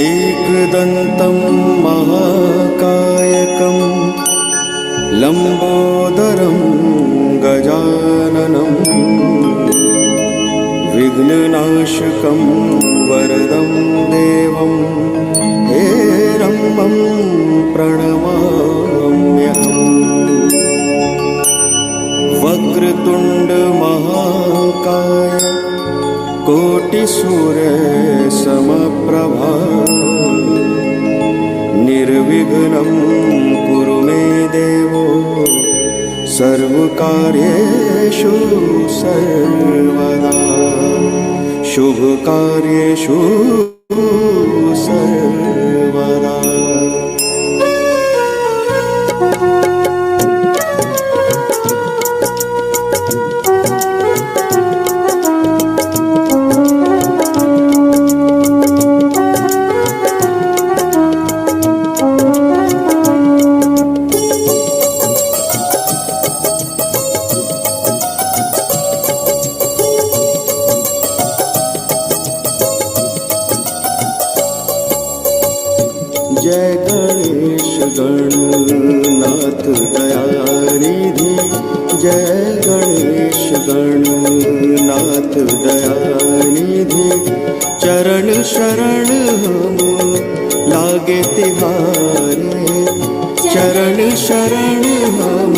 एकदन्तं महाकायकं लम्बोदरं गजाननं विघ्ननाशकं वरदं देवं हेरम्बं प्रणमाम्यहम्। वक्रतुण्ड महाकाय कोटिसूर्यसमप्रभा निर्विघ्नं कुरु मे देवो सर्वकार्येषु सर्वदा शुभकार्येषु सर्वदा। जय गणेश गणनाथ दयानिधि, जय गणेश गणनाथ दयानिधि। चरण शरण हम लागे तिहारे, चरण शरण हम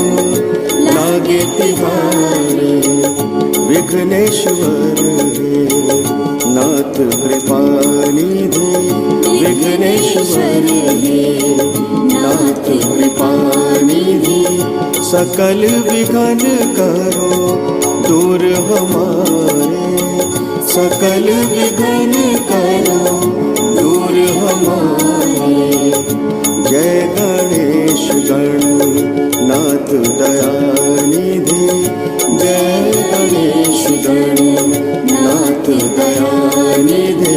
लागे तिहारे। विघ्नेश्वर नाथ कृपानिधि, विघ्नेश्वर नाथ कृपानिधि। सकल विघ्न करो दूर हमारे, सकल विघ्न करो दूर हमारे। जय गणेश गणनाथ दयानिधि, जय गणेश गणनाथ दयानिधि।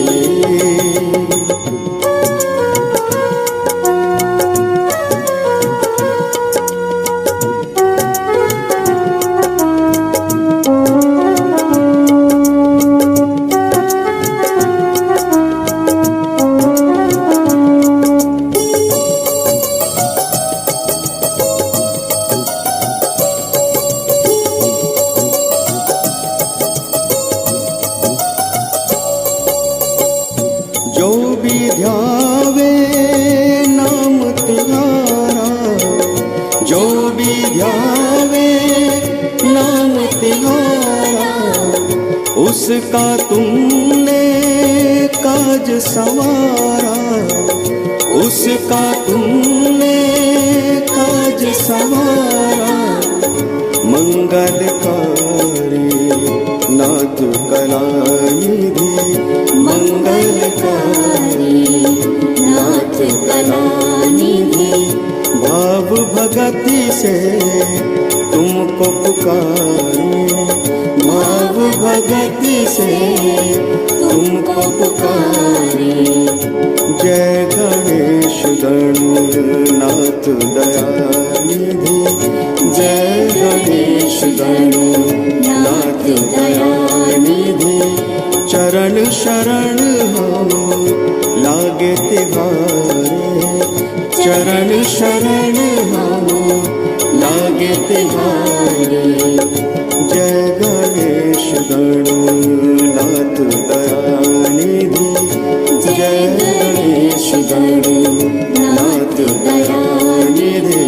जो भी ध्यावे नाम तिहारा, जो भी ध्यावे नाम तिहारा। उसका तुमने काज संवारा, उसका तुमने काज संवारा। मंगलकारी नाथ कलानिधि, मंगलकारी नाथ कलानिधि। भाव भगति से तुमको पुकारे, भाव भगति से तुमको पुकारे। जय गणेश गणनाथ दयानिधि, जय गणेश गणनाथ दयानिधि। चरण शरण हम लागे तिहारे, चरण शरण हम लागे तिहारे। जय गणेश गणनाथ दयानिधि, जय गणेश गणनाथ दयानिधि।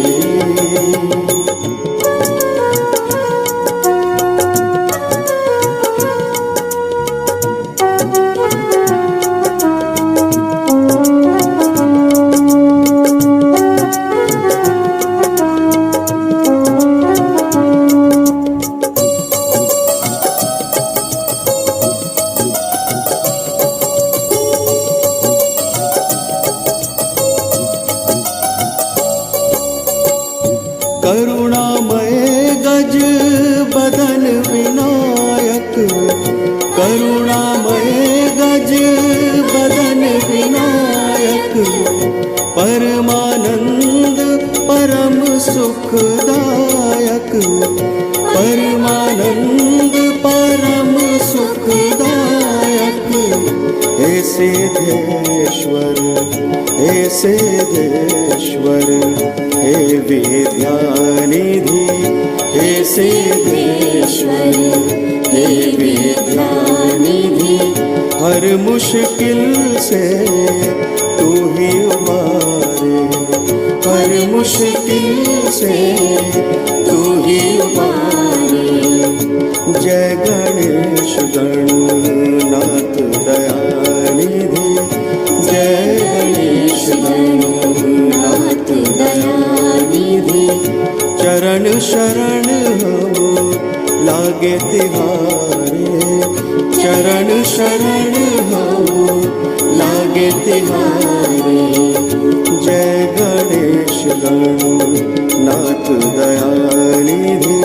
सिद्धेश्वर हे सिद्धेश्वर हे विद्यानिधि हे सिद्धेश्वर हे विद्यानिधि हर मुश्किल से तू ही उबारे हर मुश्किल से तू ही उबारे जय गणेश गणनाथ दयानिधि जय गणेश गणनाथ दयानिधि चरण शरण हो लागे तिहारे चरण शरण हो लागे तिहारे जय गणेश गणनाथ दयानिधि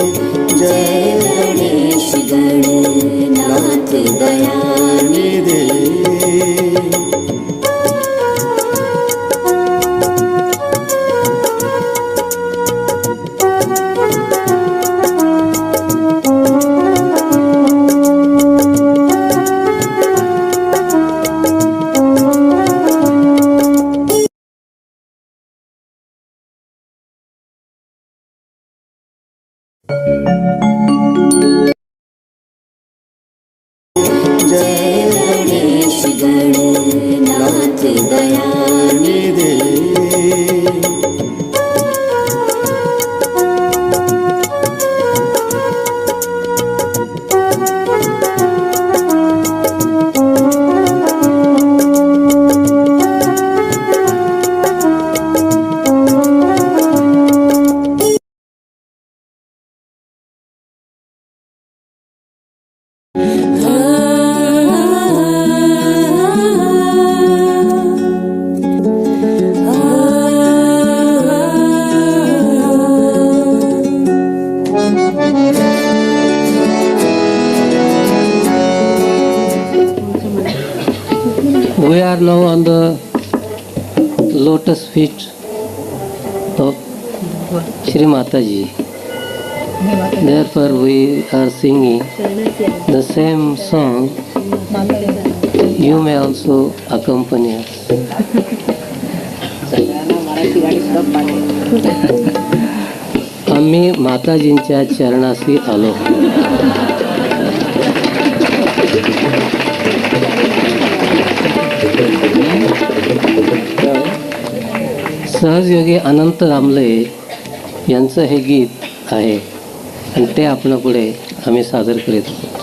जय गणेश गणनाथ दयानिधि। जय Ganesh Gananath Dayanidhi. We are now on the lotus feet of Shri Mataji. Therefore we are singing the same song. You may also accompany us. आम्ही माताजींच्या चरणाशी आलो. सहजयोगी अनंत रामले यांचं हे गीत आहे आणि ते आपणापुढे आम्ही सादर करीत आहोत.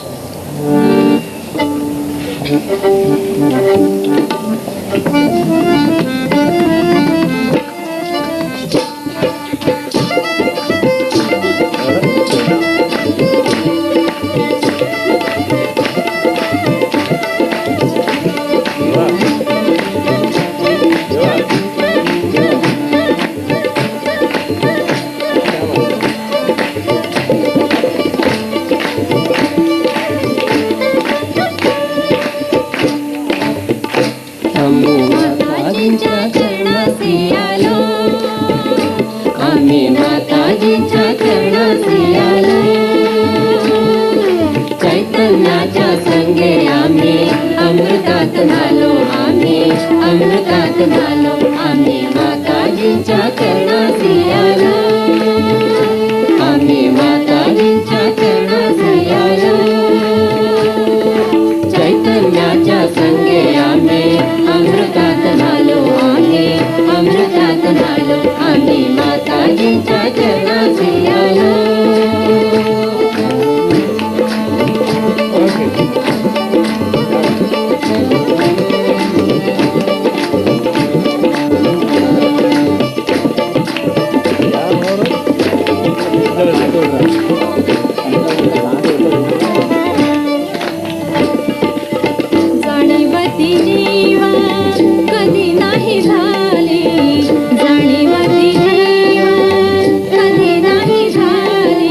आम्ही माताजींच्या चरणाशी आलो. चैतन्याच्या संगे आम्ही अमृतात झालो. आम्ही अमृतात झालो. आम्ही माताजींच्या चरणाशी आलो. आम्ही माताजींच्या चरणाशी आलो. चैतन्याच्या संगे आम्ही अमृतात झालो. आम्ही अमृतात झालो. आम्ही माताजींच्या चरणाशी आलो. जाणीवती जीवा कधी नाही झाली. जाणीवती जीवा कधी नाही झाली.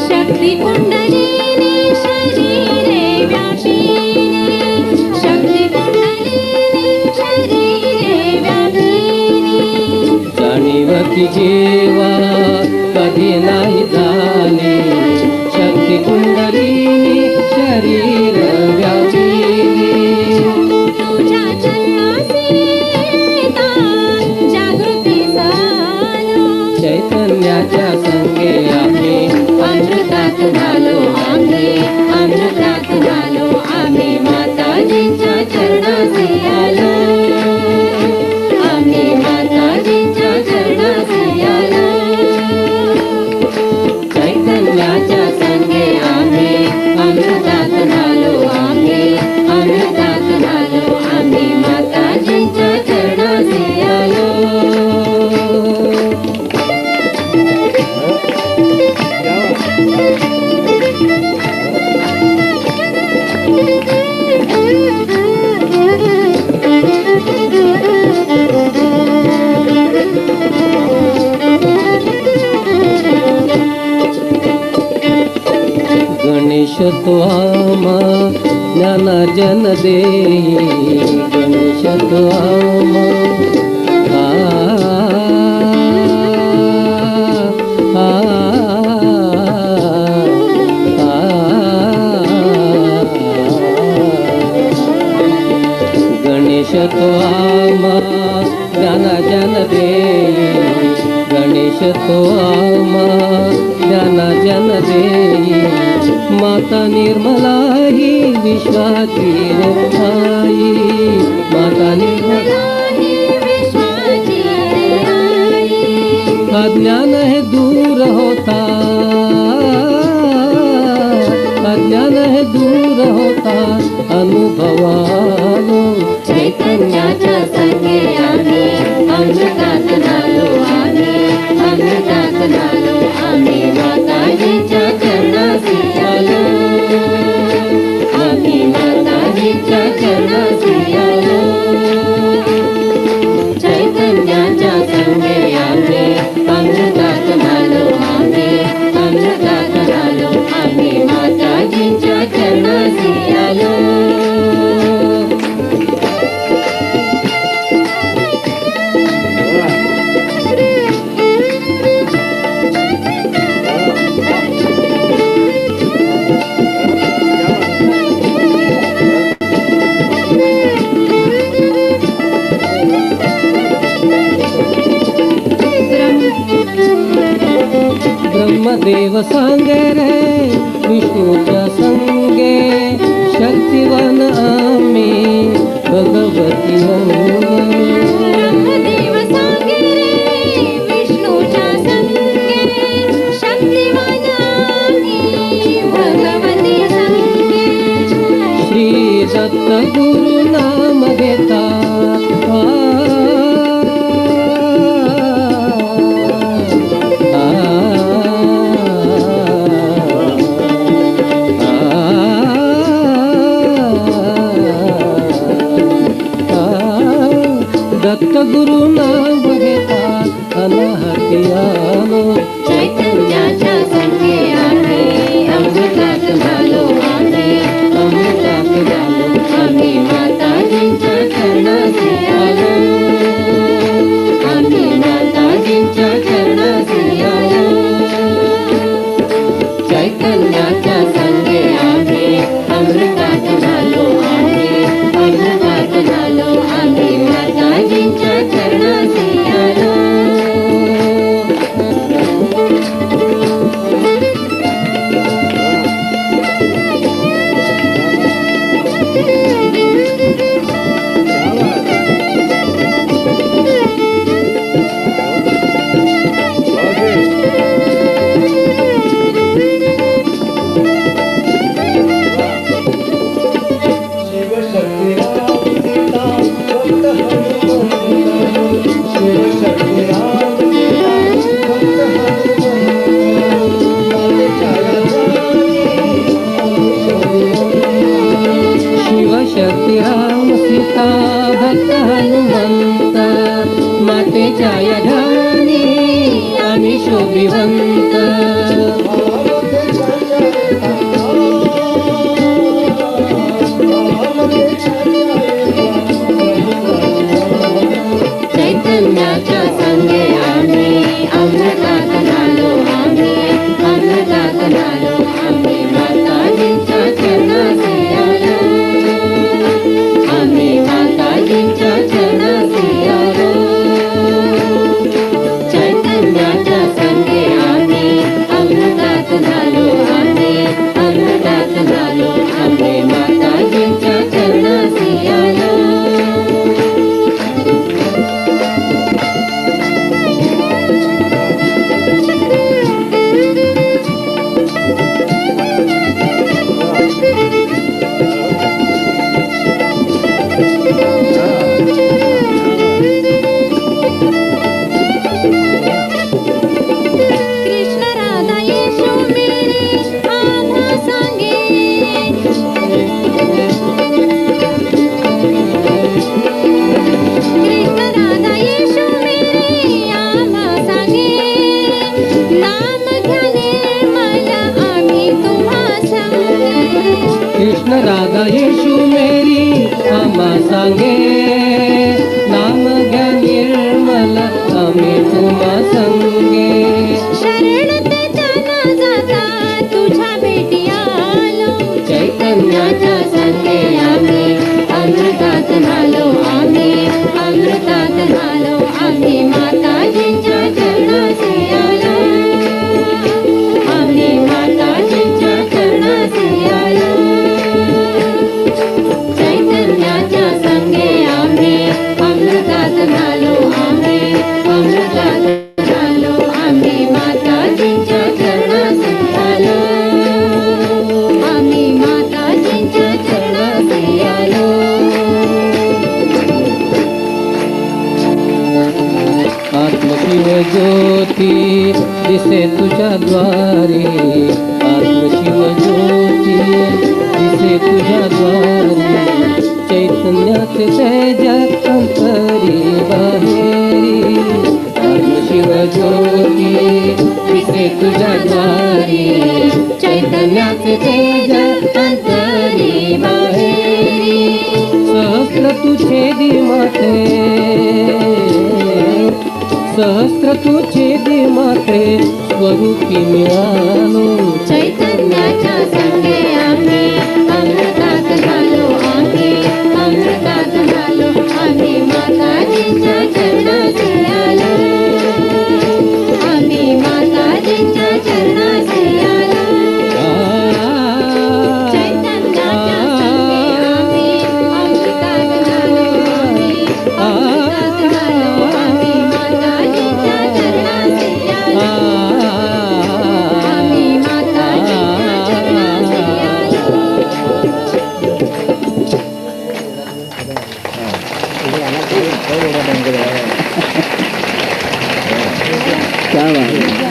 शक्ती कुंडलिनी शरीरे व्यापिनी. शक्ती कुंडलिनी शरीरे व्यापिनी. जाणीवती जीवा कधी नाही झाली. शक्ती कुंडलिनी शरीर व्यापिनी. तुझ्या तो आम्हा ज्ञानार्जन देई, गणेश तो आम्हा गणेश तो आम्हा ज्ञानार्जन देई, गणेश तो आम्हा ज्ञानार्जन देई, माता निर्मला ही विश्वाची आई, माता निर्मला अज्ञान है दूर होता, अज्ञान है दूर होता अनुभवानो, चैतन्याच्या संगे आम्ही अमृतात झालो, आम्ही अमृतात झालो, आम्ही माताजीच्या चरणाशी आलो, आम्ही माताजीच्या चरणाशी आलो. चैतन्याच्या संगे आम्ही अमृतात झालो, आम्ही अमृतात झालो, आम्ही माताजीच्या चरणाशी आलो. ब्रह्मदेव सांगे रे विष्णूच्या संगे, शक्तिवान आम्ही भगवती ब्रह्मदेव सांगे रे विष्णूच्या संगे, शक्तिवान आम्ही भगवती संगे. श्री दत्त गुरु नाम घेता, दत्त गुरु नाम घेतात अनाहती आलो. चैतन्याच्या संगे आम्ही अमृतात झालो, आम्ही अमृतात झालो, आम्ही माताजींच्या चरणाशी आलो, आम्ही माताजींच्या चरणाशी आलो. चैतन्याच्या संगे आम्ही अमृतात झालो, आम्ही अमृतात झालो, आम्ही माताजींच्या चरणाशी आलो. शिवशक्ती राम सीता भक्त हनुमंत, मातेच्या या ध्यानी आम्ही शोभिवंत. चैतन्याच्या संगे आम्ही अमृतात झालो, आम्ही अमृतात झालो, आम्ही माताजींच्या चरणाशी आलो, आम्ही माताजींच्या चरणाशी आलो. चैतन्याच्या संगे आम्ही कृष्ण राधा येशू मेरी आम्हा सांगे नाम घ्या निर्मल आम्ही तुम्हा संगे शरण त्याच्या न जाता तुझ्या भेटी आलो चैतन्याच्या संगे आम्ही अमृतात न्हालो आम्ही अमृतात न्हालो आम्ही माताजींच्या चरणाशी आलो आम्ही माताजींच्या चरणाशी आलो चैतन्याच्या संगे आम्ही अमृतात न्हालो आम्ही अमृतात न्हालो आम्ही माताजींच्या चरणाशी आलो आम्ही माताजींच्या चरणाशी आलो आत्मशिव ज्योती दिसे तुझ्या द्वारी आत्मशिव ज्योती दिसे तुझ्या द्वारी चैतन्याचे तेज अंतरी बाहेरी आत्मशिव ज्योती दिसे तुझ्या द्वारी चैतन्याचे तेज अंतरी बाहेरी सहस्र तू छेदी माते सहस्र तू छेदी माते स्वरूपी मिळालो चैतन्याच्या संगे आम्ही अमृतात न्हालो आम्ही अमृतात न्हालो आम्ही माताजींच्या चरणाशी आलो आम्ही माताजींच्या चरणाशी आलो चैतन्याच्या संगे आम्ही अमृतात न्हालो आम्ही अमृतात न्हालो आम्ही माताजींच्या चरणाशी आलो आम्ही माताजींच्या चरणाशी क्या बात है.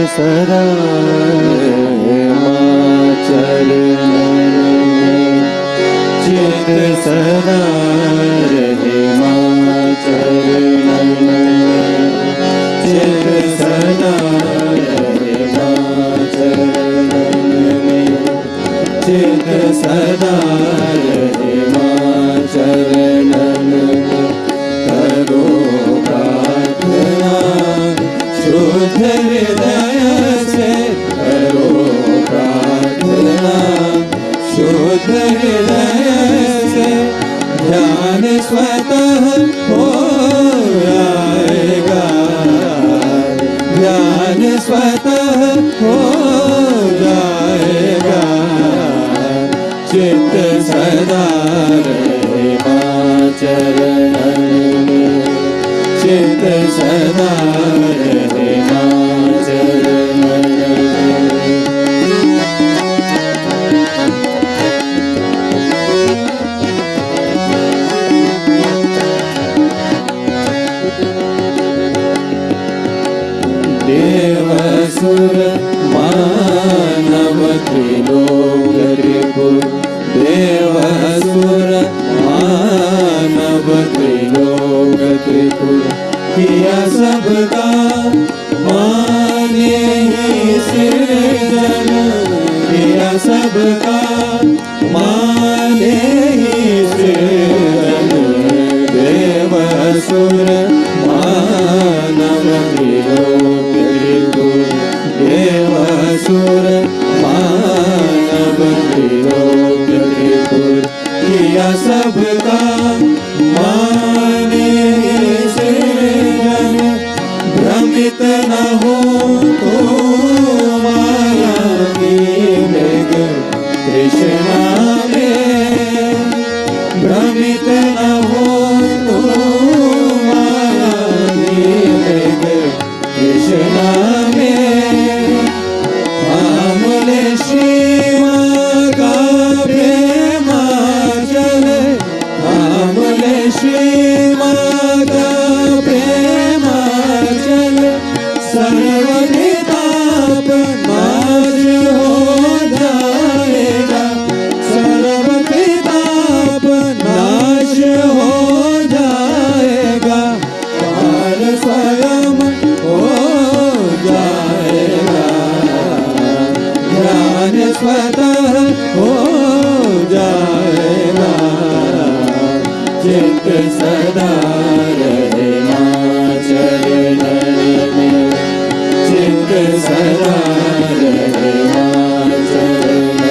सदा चित सदा रहे माँ चरणन चित सदा रहे माँ चरणन चित सदा रहे माँ चरणन करो प्रार्थना शुद्ध हृदय से करो प्रार्थना शुद्ध हृदय से ध्यान स्वतः हो जाएगा ध्यान स्वतः हो जाएगा चित्त सदा रहे माँ चरणन में चित्त सदा रहे माँ चरणन में देवसुर मानव त्रिलोक त्रिपुर देवसुर मानव त्रिलोक त्रिपुर किया सबका माने ही सृजन किया सबका माने ही सृजन देवसुर मानव त्रिलोक त्रिपुर देवसुर मानव त्रिलोक त्रिपुर किया सबका माने ही सृजन भ्रमित न हो तो माया की मृग तृष्णा में भ्रमित न हो तो चित्त सदा रहे माँ चरणन में, चित्त सदा रहे माँ चरणन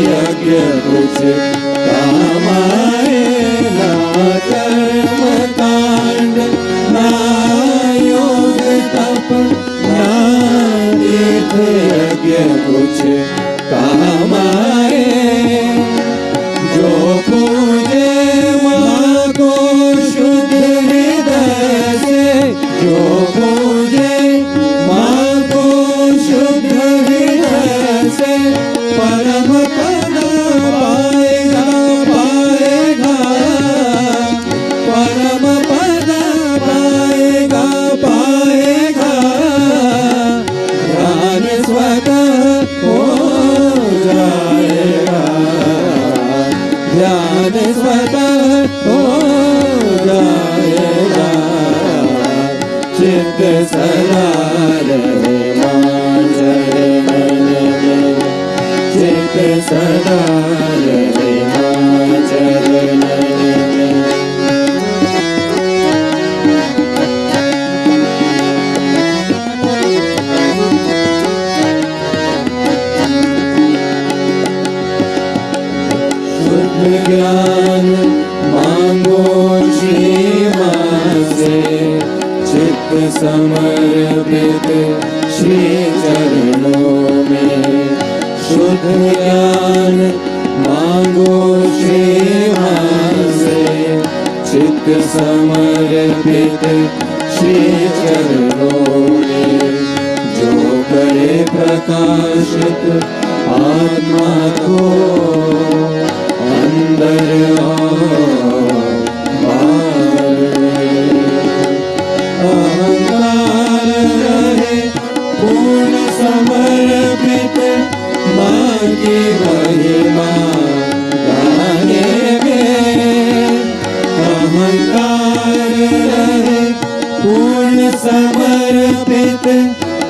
यज्ञ कुछ काम आए, ना कर्म कांड ना योग तप ना तीर्थ यज्ञ कुछ काम आए। जो पूजे माँ को शुद्ध हृदय से, जो पूजे माँ को शुद्ध हृदय से, परम पद पाएगा पाएगा, परम पद पाएगा पाएगा। ज्ञान स्वतः हो जाएगा, ज्ञान स्वतः हो जाएगा। चित्त सदा रहे माँ चरणन में, चित्त सदा रहे माँ चरणन में। शुद्ध ज्ञान मांगो श्री माँ से, चित्त समर्पित श्री चरणों में। शुद्ध ज्ञान मांगो श्री माँ से, चित्त समर्पित श्री चरणों में। जो करे प्रकाशित आत्मा को अंदर और बाहर अहंकार रहे पूर्ण समर्पित माँ की महिमा गाने में। अहंकार रहे पूर्ण समर्पित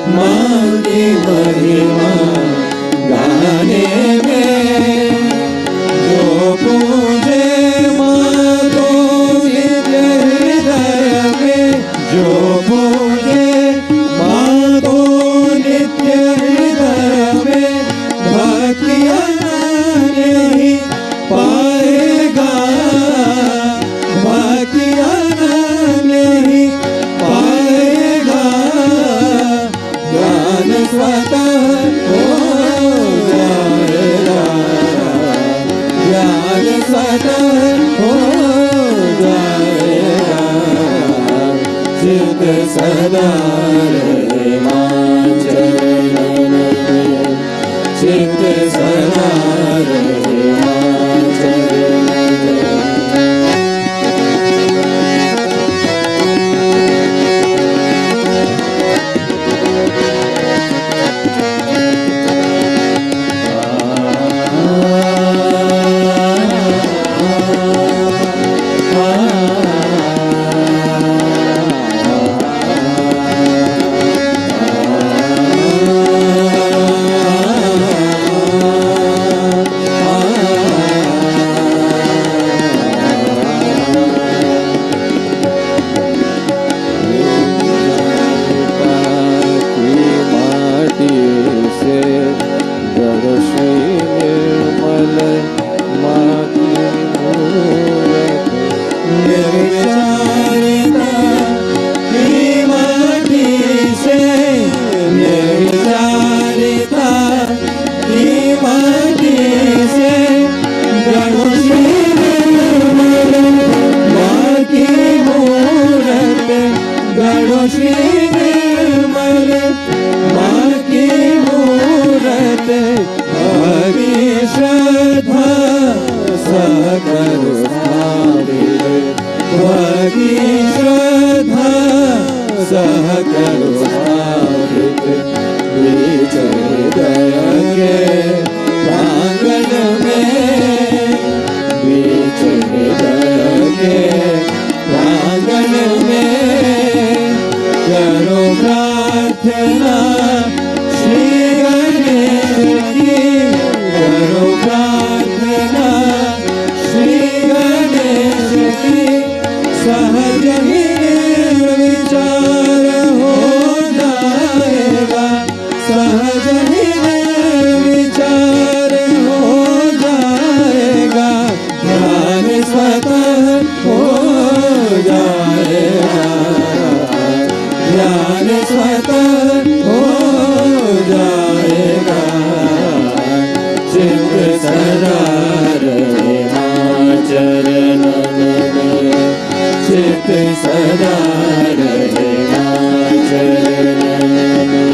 माँ की महिमा गाने में। जो पूजे माँ को नित्य हृदय में, जो पूजे माँ को नित्य हृदय में, भक्ति अनन्य ही पाएगा, भक्ति अनन्य ही पाएगा। ज्ञान स्वतः हो जाएगा, ज्ञान स्वतः हो जाएगा। चित्त सदा रहे माँ चरणन में, चित्त सदा रहे माँ चरणन में। गढ़ो श्री निर्मल माँ की मूरत भगी श्रद्धा सकरु स्थापित भगी श्रद्धा सकरु स्थापित बीच हृदय के प्रांगण में बीच हृदय के प्रांगण में करो प्रार्थना श्री गणेश की करो प्रार्थना श्री गणेश की सहज ही निर्विचार हो जाएगा सहज ही निर्विचार हो जाएगा ध्यान स्वतः हो जाएगा ध्यान स्वतः हो जाएगा चित्त सदा रहे माँ चरणन में चित्त सदा रहे माँ चरणन में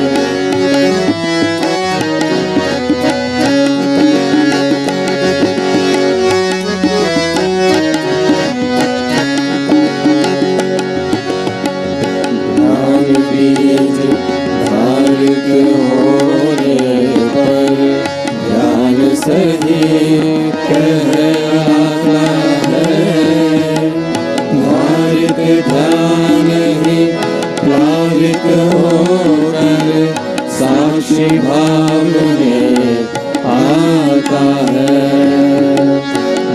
बीज धारित होने पर ध्यान सही कहलाता है धारित ध्यान ही प्लावित होकर साक्षी भाव में आता है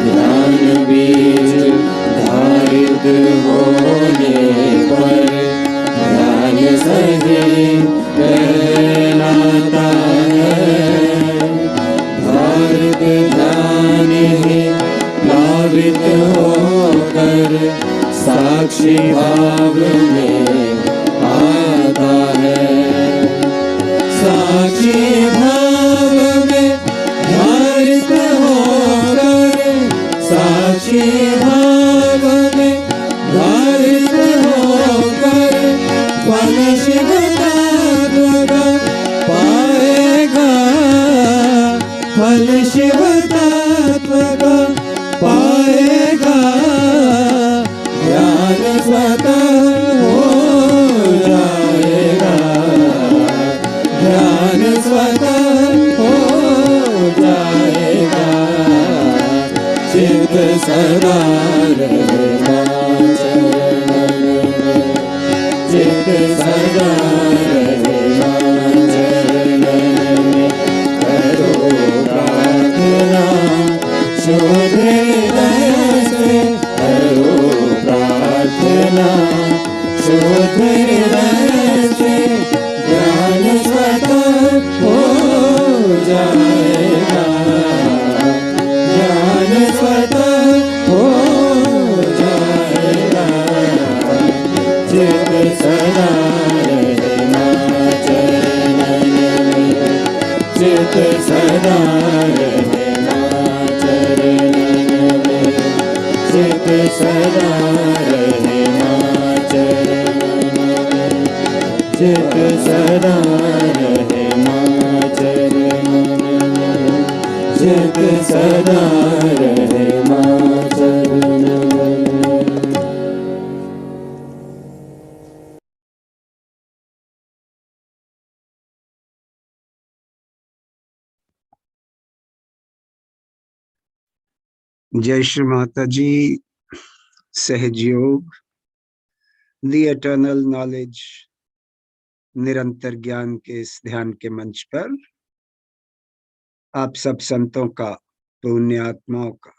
ध्यान बीज धारित होने पर ध्यान सही कहलाता है धारित ध्यान ही प्लावित होकर साक्षी भाव में आता है साक्षी भाव में धारित होकर साक्षी भाव में धारित होकर फल शिव तत्व का पाएगा फल शिव तत्व का पाएगा ध्यान स्वतः हो जाएगा ध्यान स्वतः हो जाएगा चित्त सदा रहे माँ चरणन में चित्त सदा रहे माँ चरणन में करो प्रार्थना शुद्ध हृदय से करो प्रार्थना शुद्ध हृदय से ध्यान स्वतः हो जाएगा ध्यान स्वतः हो जाएगा चित्त सदा रहे माँ चरणन में चित्त सदा रहे माँ चरणन में चित्त सदा रहे माँ चरणन में चित्त सदा रहे माँ चरणन में चित्त सदा रहे माँ चरणन में जय श्री माता जी। सहजयोग, द एटर्नल नॉलेज, निरंतर ज्ञान के इस ध्यान के मंच पर आप सब संतों का, पुण्यात्माओं का,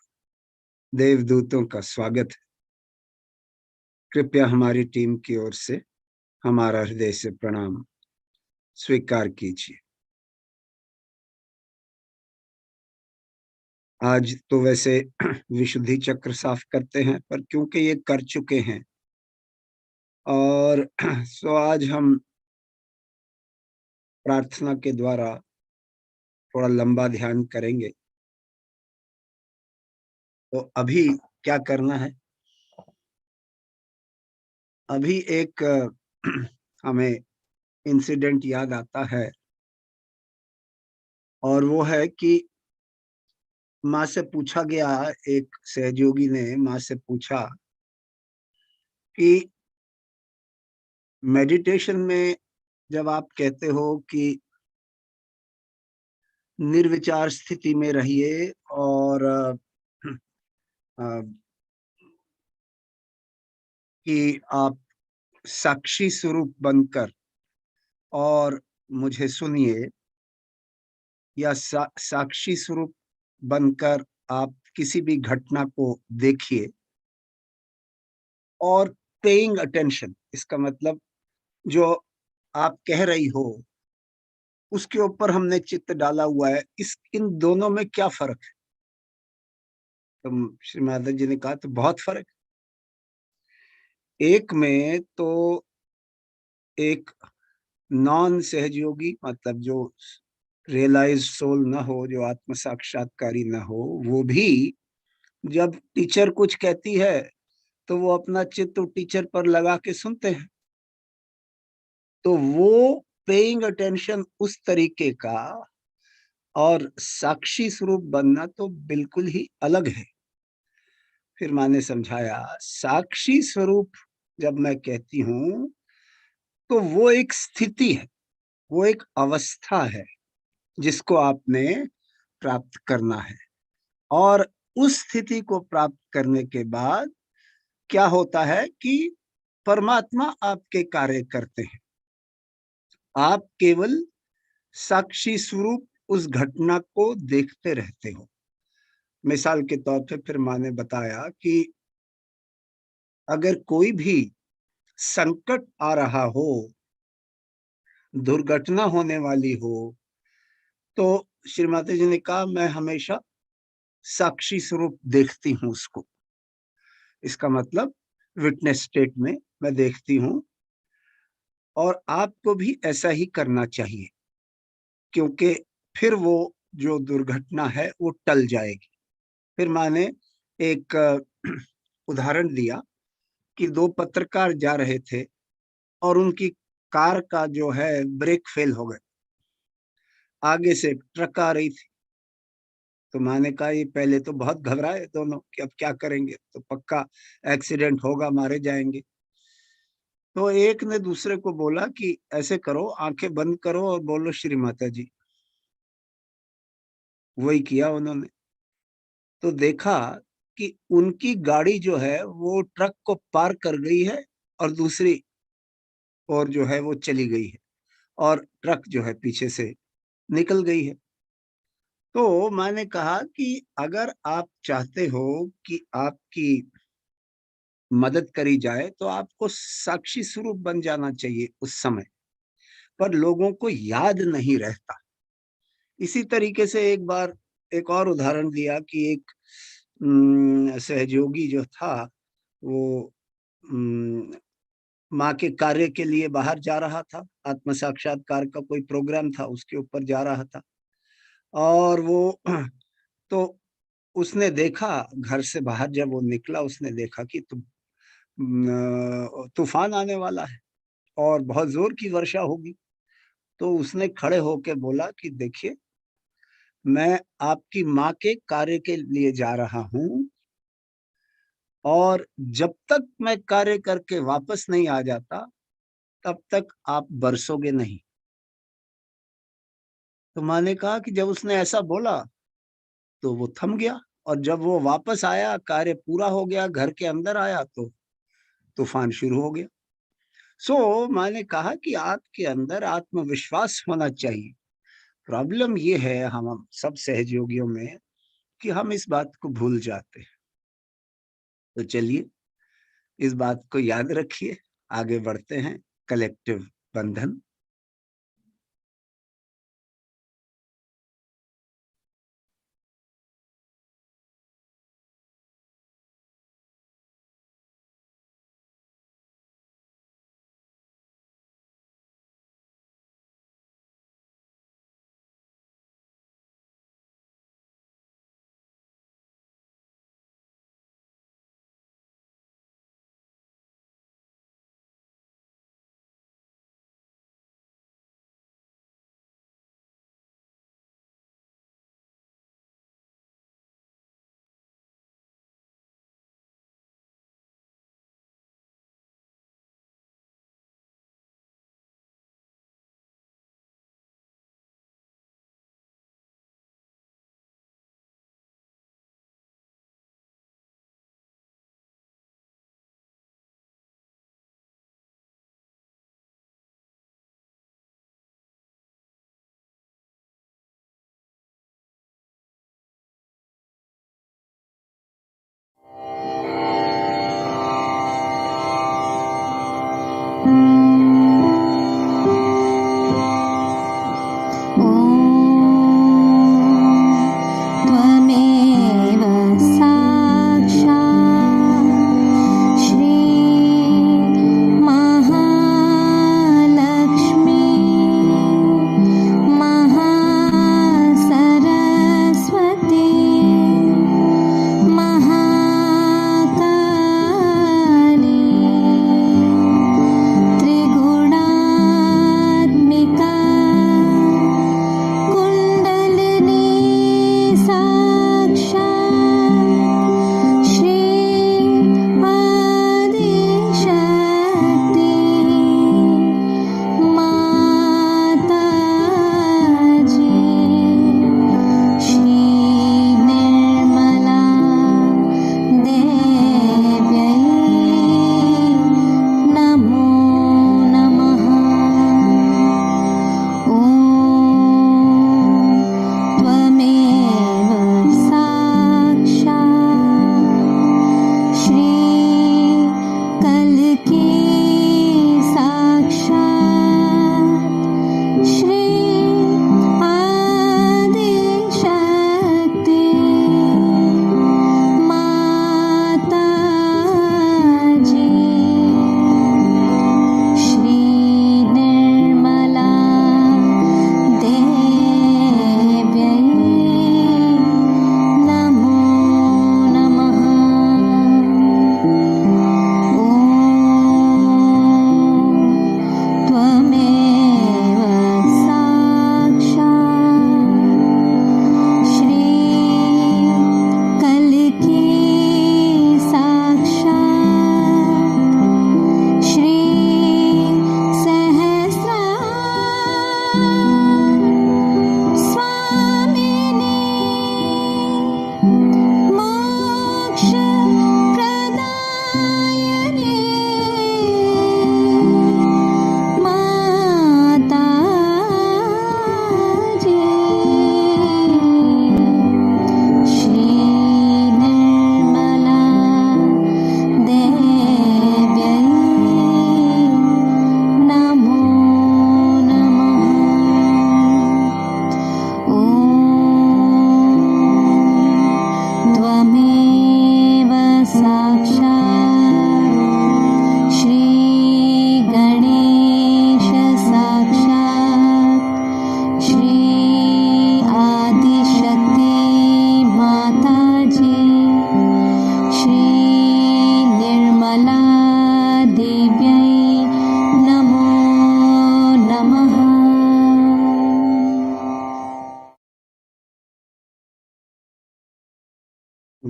देवदूतों का स्वागत है। कृपया हमारी टीम की ओर से हमारा हृदय से प्रणाम स्वीकार कीजिए। आज तो वैसे विशुद्धि चक्र साफ करते हैं, पर क्योंकि ये कर चुके हैं और सो आज हम प्रार्थना के द्वारा थोड़ा लंबा ध्यान करेंगे। तो अभी क्या करना है, अभी एक हमें इंसिडेंट याद आता है, और वो है कि माँ से पूछा गया, एक सहयोगी ने माँ से पूछा कि मेडिटेशन में जब आप कहते हो कि निर्विचार स्थिति में रहिए और कि आप साक्षी स्वरूप बनकर और मुझे सुनिए, या साक्षी स्वरूप बनकर आप किसी भी घटना को देखिए, और पेइंग अटेंशन, इसका मतलब जो आप कह रही हो उसके ऊपर हमने चित्त डाला हुआ है, इस इन दोनों में क्या फर्क है? तो श्री माता जी ने कहा तो बहुत फर्क है। एक में तो एक नॉन सहयोगी, मतलब जो रियलाइज सोल ना हो, जो आत्म साक्षात्कारी ना हो, वो भी जब टीचर कुछ कहती है तो वो अपना चित्त टीचर पर लगा के सुनते हैं। तो वो पेइंग अटेंशन उस तरीके का और साक्षी स्वरूप बनना तो बिल्कुल ही अलग है। फिर मैंने समझाया, साक्षी स्वरूप जब मैं कहती हूं तो वो एक स्थिति है, वो एक अवस्था है जिसको आपने प्राप्त करना है। और उस स्थिति को प्राप्त करने के बाद क्या होता है कि परमात्मा आपके कार्य करते हैं, आप केवल साक्षी स्वरूप उस घटना को देखते रहते हो। मिसाल के तौर पे फिर माँ ने बताया कि अगर कोई भी संकट आ रहा हो, दुर्घटना होने वाली हो, तो श्रीमाता जी ने कहा मैं हमेशा साक्षी स्वरूप देखती हूँ उसको। इसका मतलब विटनेस स्टेट में मैं देखती हूँ, और आपको भी ऐसा ही करना चाहिए, क्योंकि फिर वो जो दुर्घटना है वो टल जाएगी। फिर मैंने एक उदाहरण दिया कि दो पत्रकार जा रहे थे और उनकी कार का जो है ब्रेक फेल हो गए, आगे से एक ट्रक आ रही थी। तो मैंने कहा ये पहले तो बहुत घबराए दोनों कि अब क्या करेंगे, तो पक्का एक्सीडेंट होगा, मारे जाएंगे। तो एक ने दूसरे को बोला कि ऐसे करो, आंखें बंद करो और बोलो श्री माता जी। वही किया उन्होंने। तो देखा कि उनकी गाड़ी जो है वो ट्रक को पार कर गई है, और दूसरी और जो है वो चली गई है, और ट्रक जो है पीछे से निकल गई है। तो मैंने कहा कि अगर आप चाहते हो कि आपकी मदद करी जाए तो आपको साक्षी स्वरूप बन जाना चाहिए उस समय, पर लोगों को याद नहीं रहता। इसी तरीके से एक बार एक और उदाहरण दिया कि एक सहयोगी जो था वो माँ के कार्य के लिए बाहर जा रहा था, आत्म साक्षात्कार का कोई प्रोग्राम था, उसके ऊपर जा रहा था। और वो तो उसने देखा, घर से बाहर जब वो निकला उसने देखा कि तूफान आने वाला है और बहुत जोर की वर्षा होगी। तो उसने खड़े होके बोला कि देखिए, मैं आपकी माँ के कार्य के लिए जा रहा हूँ, और जब तक मैं कार्य करके वापस नहीं आ जाता तब तक आप बरसोगे नहीं। तो मैंने कहा कि जब उसने ऐसा बोला तो वो थम गया, और जब वो वापस आया, कार्य पूरा हो गया, घर के अंदर आया तो तूफान शुरू हो गया। मैंने कहा कि आपके अंदर आत्मविश्वास होना चाहिए। प्रॉब्लम ये है हम सब सहयोगियों में कि हम इस बात को भूल जाते हैं। तो चलिए, इस बात को याद रखिए, आगे बढ़ते हैं। कलेक्टिव बंधन।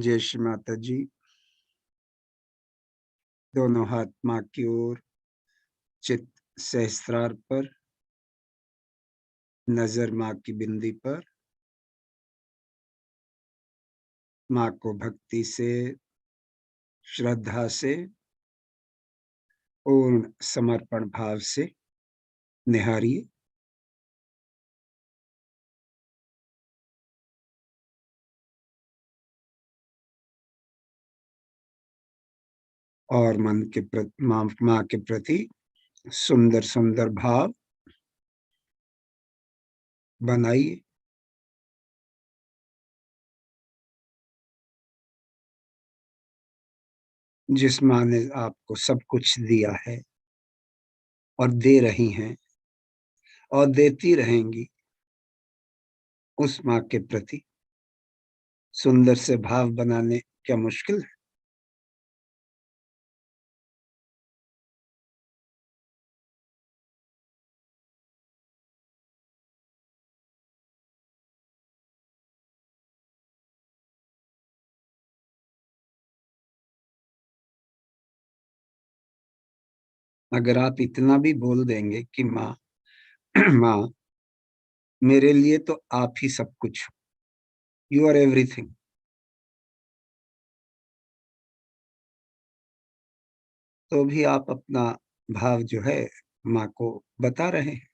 जय श्री माता जी। दोनों हाथ माँ की ओर, चित्त सहस्त्रार पर, नजर माँ की बिंदी पर। माँ को भक्ति से, श्रद्धा से, पूर्ण समर्पण भाव से निहारिए। और मन के प्रति, माँ के प्रति सुंदर सुंदर भाव बनाइए। जिस माँ ने आपको सब कुछ दिया है और दे रही हैं और देती रहेंगी, उस माँ के प्रति सुंदर से भाव बनाने क्या मुश्किल है? अगर आप इतना भी बोल देंगे कि माँ माँ मेरे लिए तो आप ही सब कुछ हो, यू आर एवरीथिंग, तो भी आप अपना भाव जो है माँ को बता रहे हैं।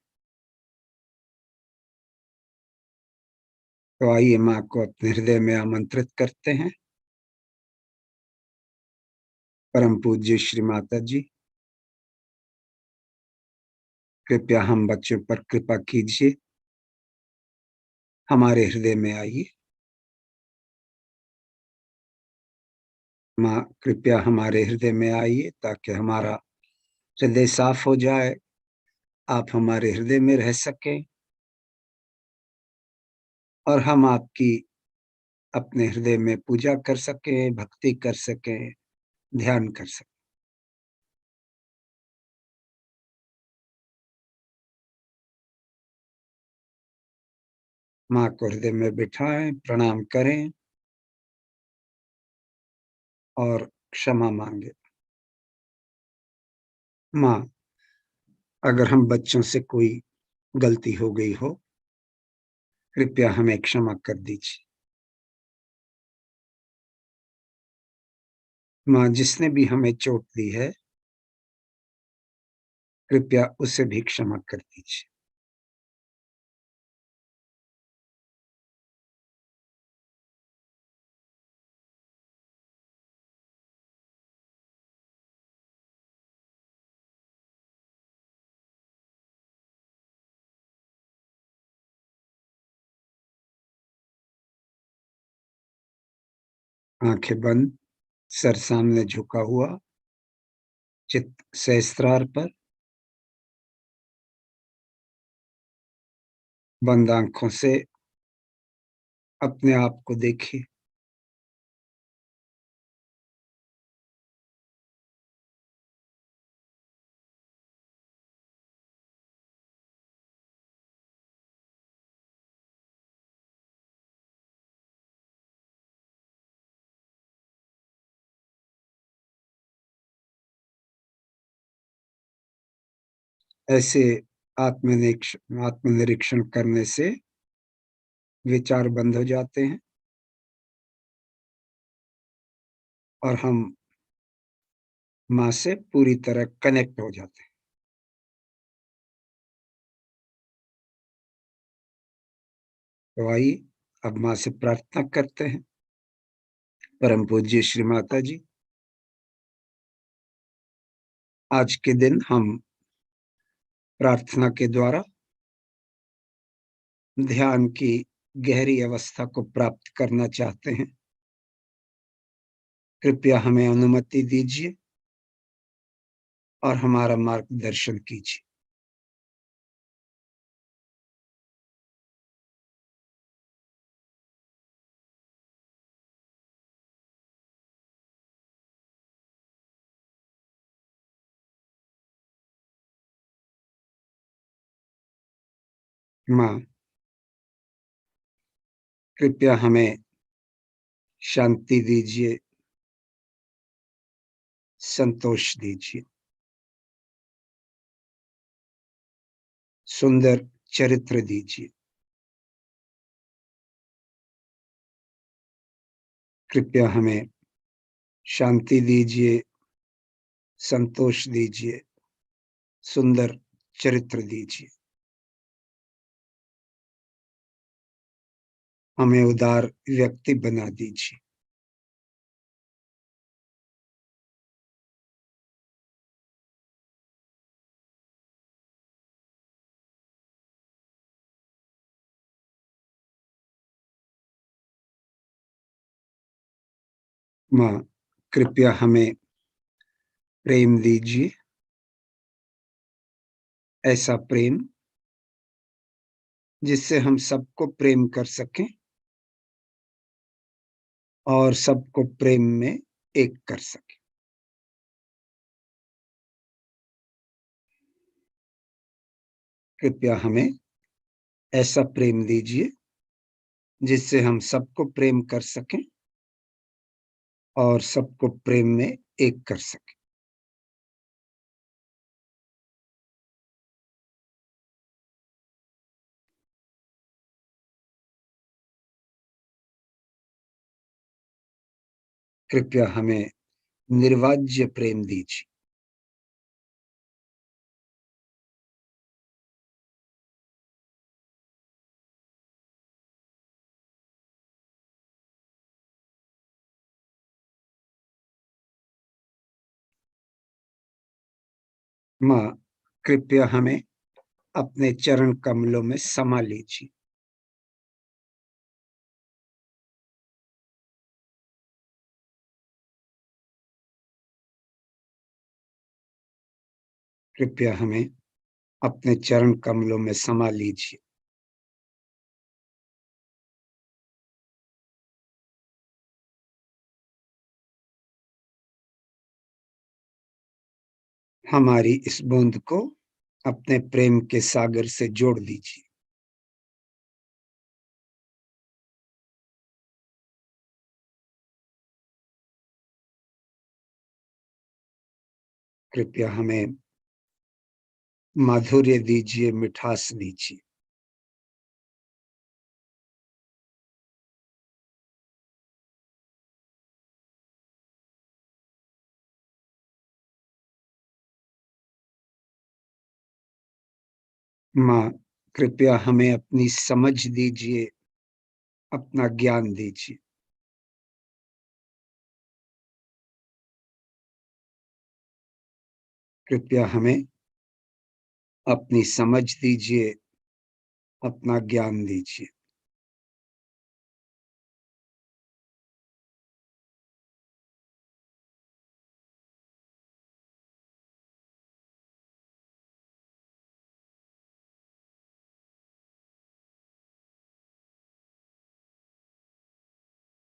तो आइए माँ को अपने हृदय में आमंत्रित करते हैं। परम पूज्य श्री माता जी, कृपया हम बच्चों पर कृपा कीजिए, हमारे हृदय में आइए। माँ कृपया हमारे हृदय में आइए ताकि हमारा हृदय साफ हो जाए, आप हमारे हृदय में रह सकें और हम आपकी अपने हृदय में पूजा कर सकें, भक्ति कर सकें, ध्यान कर सकें। माँ को हृदय में बिठाएं, प्रणाम करें और क्षमा मांगे। माँ, अगर हम बच्चों से कोई गलती हो गई हो, कृपया हमें क्षमा कर दीजिए। माँ, जिसने भी हमें चोट दी है, कृपया उसे भी क्षमा कर दीजिए। आंखें बंद, सर सामने झुका हुआ, चित्त सहस्त्रार पर। बंद आंखों से अपने आप को देखिए। ऐसे आत्मनिरीक्षण करने से विचार बंद हो जाते हैं और हम माँ से पूरी तरह कनेक्ट हो जाते हैं। तो आइए अब माँ से प्रार्थना करते हैं। परम पूज्य श्री माता जी, आज के दिन हम प्रार्थना के द्वारा ध्यान की गहरी अवस्था को प्राप्त करना चाहते हैं। कृपया हमें अनुमति दीजिए और हमारा मार्गदर्शन कीजिए। माँ, कृपया हमें शांति दीजिए, संतोष दीजिए, सुंदर चरित्र दीजिए। कृपया हमें शांति दीजिए, संतोष दीजिए, सुंदर चरित्र दीजिए। हमें उदार व्यक्ति बना दीजिए। माँ, कृपया हमें प्रेम दीजिए, ऐसा प्रेम जिससे हम सबको प्रेम कर सकें और सबको प्रेम में एक कर सकें। कृपया हमें ऐसा प्रेम दीजिए जिससे हम सबको प्रेम कर सकें और सबको प्रेम में एक कर सकें। कृपया हमें निर्वाज्य प्रेम दीजिए। माँ, कृपया हमें अपने चरण कमलों में समा लीजिए। कृपया हमें अपने चरण कमलों में समा लीजिए। हमारी इस बूंद को अपने प्रेम के सागर से जोड़ दीजिए। कृपया हमें माधुर्य दीजिए, मिठास दीजिए। माँ, कृपया हमें अपनी समझ दीजिए, अपना ज्ञान दीजिए। कृपया हमें अपनी समझ दीजिए, अपना ज्ञान दीजिए।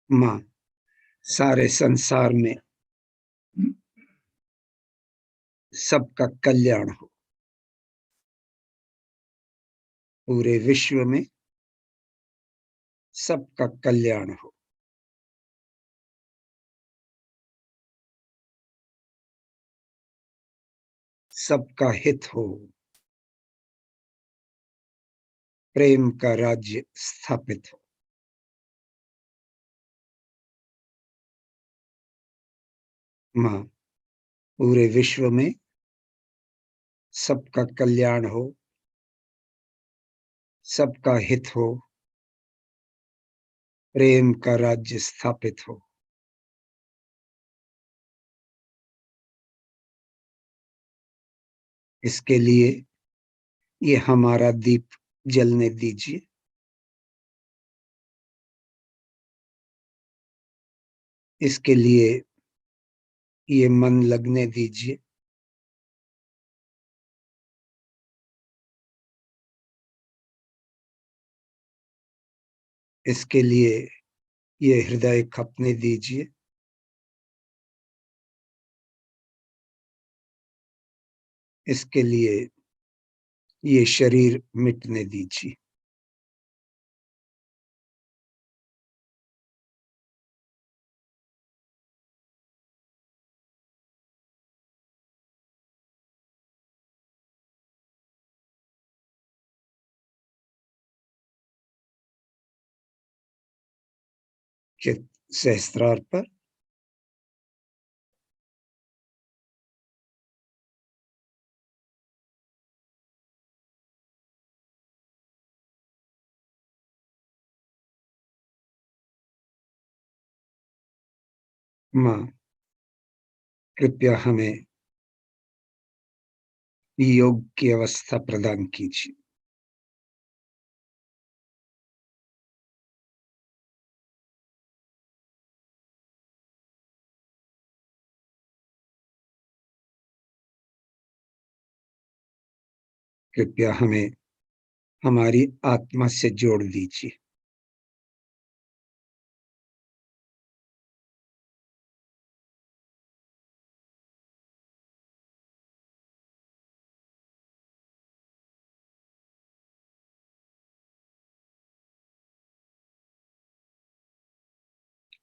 माँ, सारे संसार में सबका कल्याण हो, पूरे विश्व में सबका कल्याण हो, सबका हित हो, प्रेम का राज्य स्थापित हो। माँ, पूरे विश्व में सबका कल्याण हो, सबका हित हो, प्रेम का राज्य स्थापित हो। इसके लिए ये हमारा दीप जलने दीजिए। इसके लिए ये मन लगने दीजिए। इसके लिए ये हृदय खपने दीजिए। इसके लिए ये शरीर मिटने दीजिए। चित्त सहस्त्रार पर। माँ, कृपया हमें योग की अवस्था प्रदान कीजिए। कृपया हमें हमारी आत्मा से जोड़ दीजिए।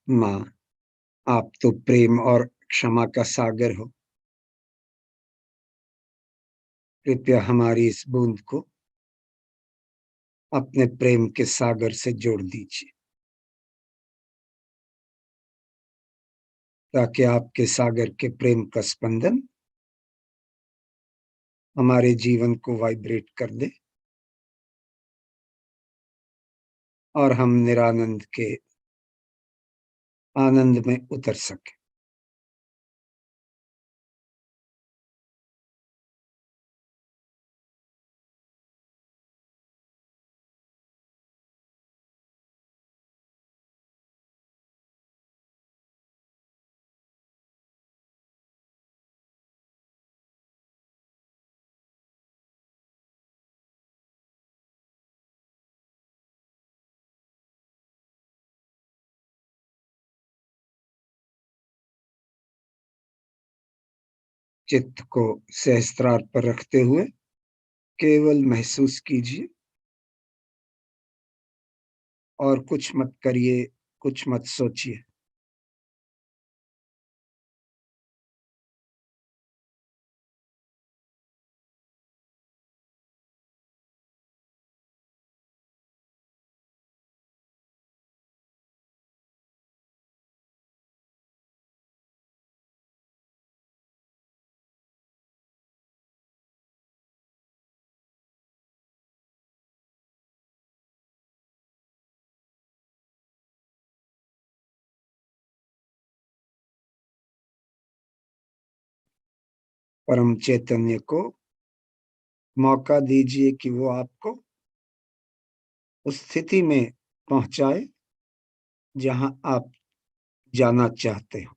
माँ, आप तो प्रेम और क्षमा का सागर हो। कृपया हमारी इस बूंद को अपने प्रेम के सागर से जोड़ दीजिए, ताकि आपके सागर के प्रेम का स्पंदन हमारे जीवन को वाइब्रेट कर दे और हम निरानंद के आनंद में उतर सके। चित्त को सहस्त्रार पर रखते हुए केवल महसूस कीजिए और कुछ मत करिए, कुछ मत सोचिए। परम चैतन्य को मौका दीजिए कि वो आपको उस स्थिति में पहुंचाए जहां आप जाना चाहते हो।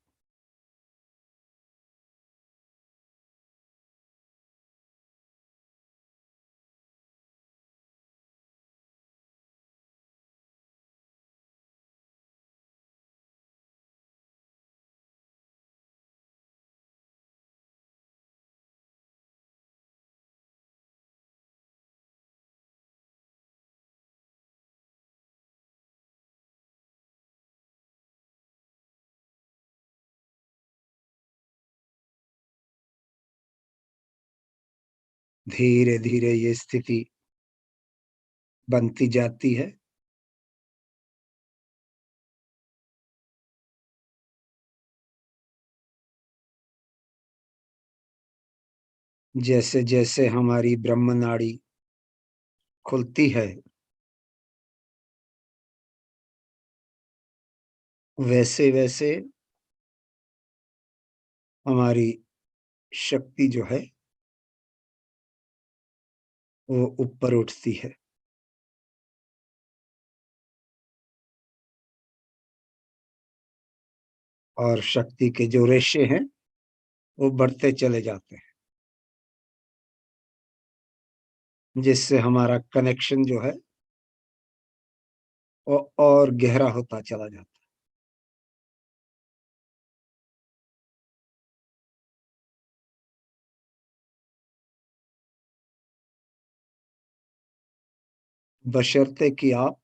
धीरे धीरे ये स्थिति बनती जाती है। जैसे जैसे हमारी ब्रह्म नाड़ी खुलती है, वैसे वैसे हमारी शक्ति जो है वो ऊपर उठती है और शक्ति के जो रेशे हैं वो बढ़ते चले जाते हैं, जिससे हमारा कनेक्शन जो है वो और गहरा होता चला जाता है। बशर्ते कि आप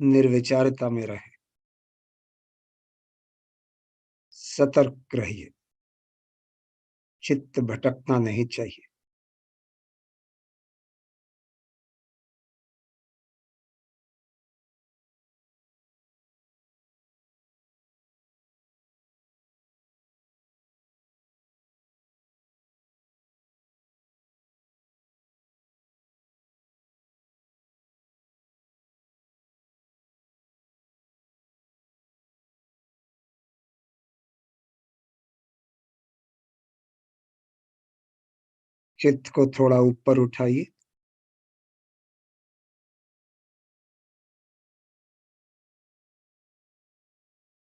निर्विचारता में रहें, सतर्क रहिए, चित्त भटकना नहीं चाहिए। चित्त को थोड़ा ऊपर उठाइए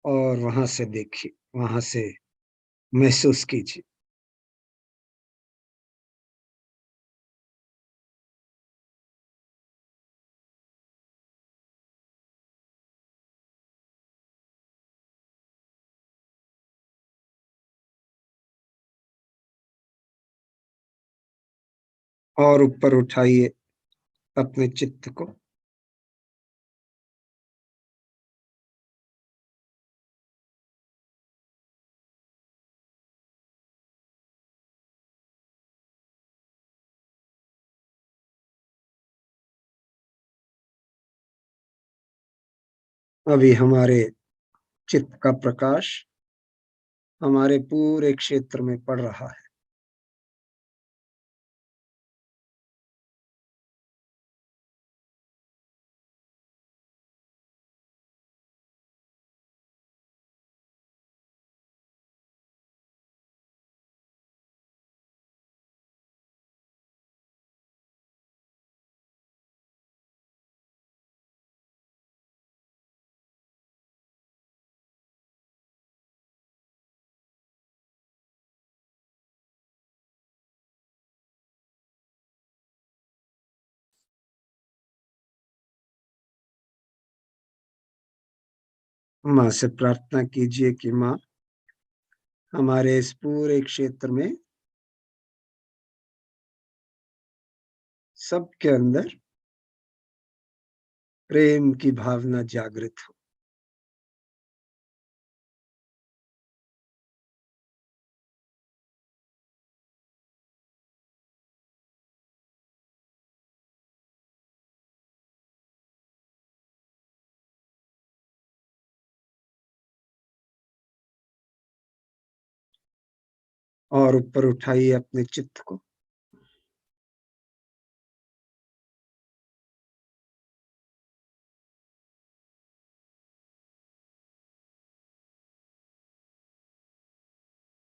और वहां से देखिए, वहां से महसूस कीजिए। और ऊपर उठाइए अपने चित्त को। अभी हमारे चित्त का प्रकाश हमारे पूरे क्षेत्र में पड़ रहा है। माँ से प्रार्थना कीजिए कि माँ, हमारे इस पूरे क्षेत्र में सबके अंदर प्रेम की भावना जागृत हो। और ऊपर उठाइए अपने चित्त को।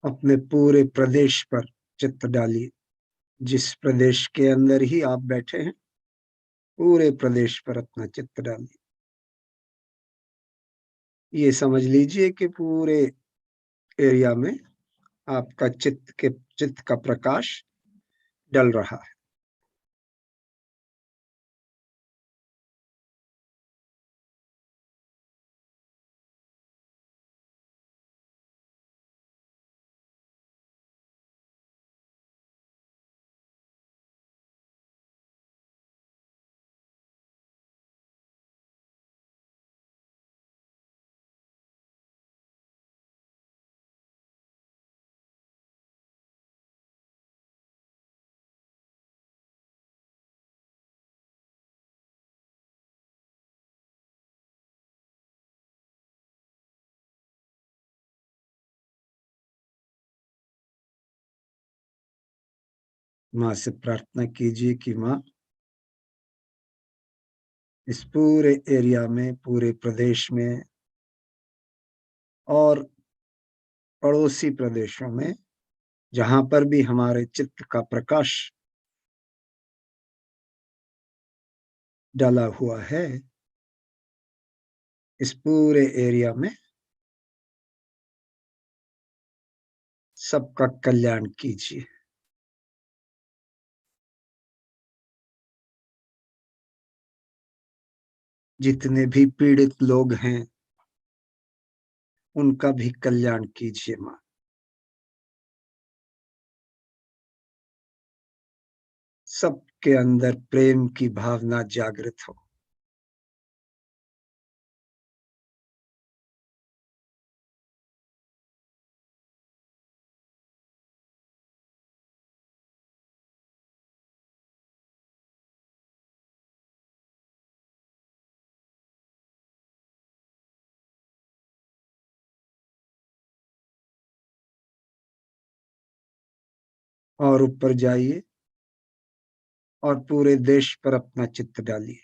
अपने पूरे प्रदेश पर चित्त डालिए। जिस प्रदेश के अंदर ही आप बैठे हैं, पूरे प्रदेश पर अपना चित्त डालिए। ये समझ लीजिए कि पूरे एरिया में आपका चित्त का प्रकाश डल रहा है। माँ से प्रार्थना कीजिए कि माँ, इस पूरे एरिया में, पूरे प्रदेश में और पड़ोसी प्रदेशों में जहां पर भी हमारे चित्त का प्रकाश डाला हुआ है, इस पूरे एरिया में सबका कल्याण कीजिए। जितने भी पीड़ित लोग हैं, उनका भी कल्याण कीजिए माँ। सबके अंदर प्रेम की भावना जागृत हो। और ऊपर जाइए और पूरे देश पर अपना चित्त डालिए।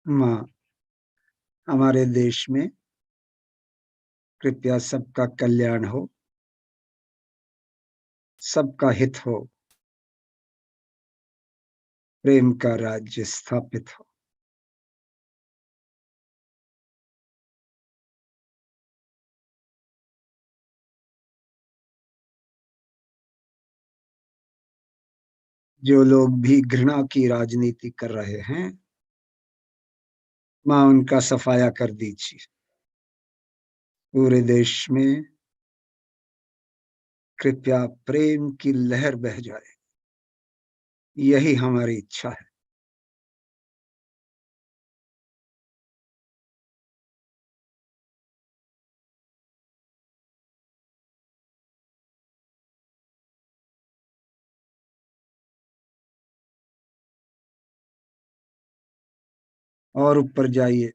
माँ, हमारे देश में कृपया सबका कल्याण हो, सबका हित हो, प्रेम का राज्य स्थापित हो। जो लोग भी घृणा की राजनीति कर रहे हैं, माँ उनका सफाया कर दीजिए। पूरे देश में कृपया प्रेम की लहर बह जाए, यही हमारी इच्छा है। और ऊपर जाइए।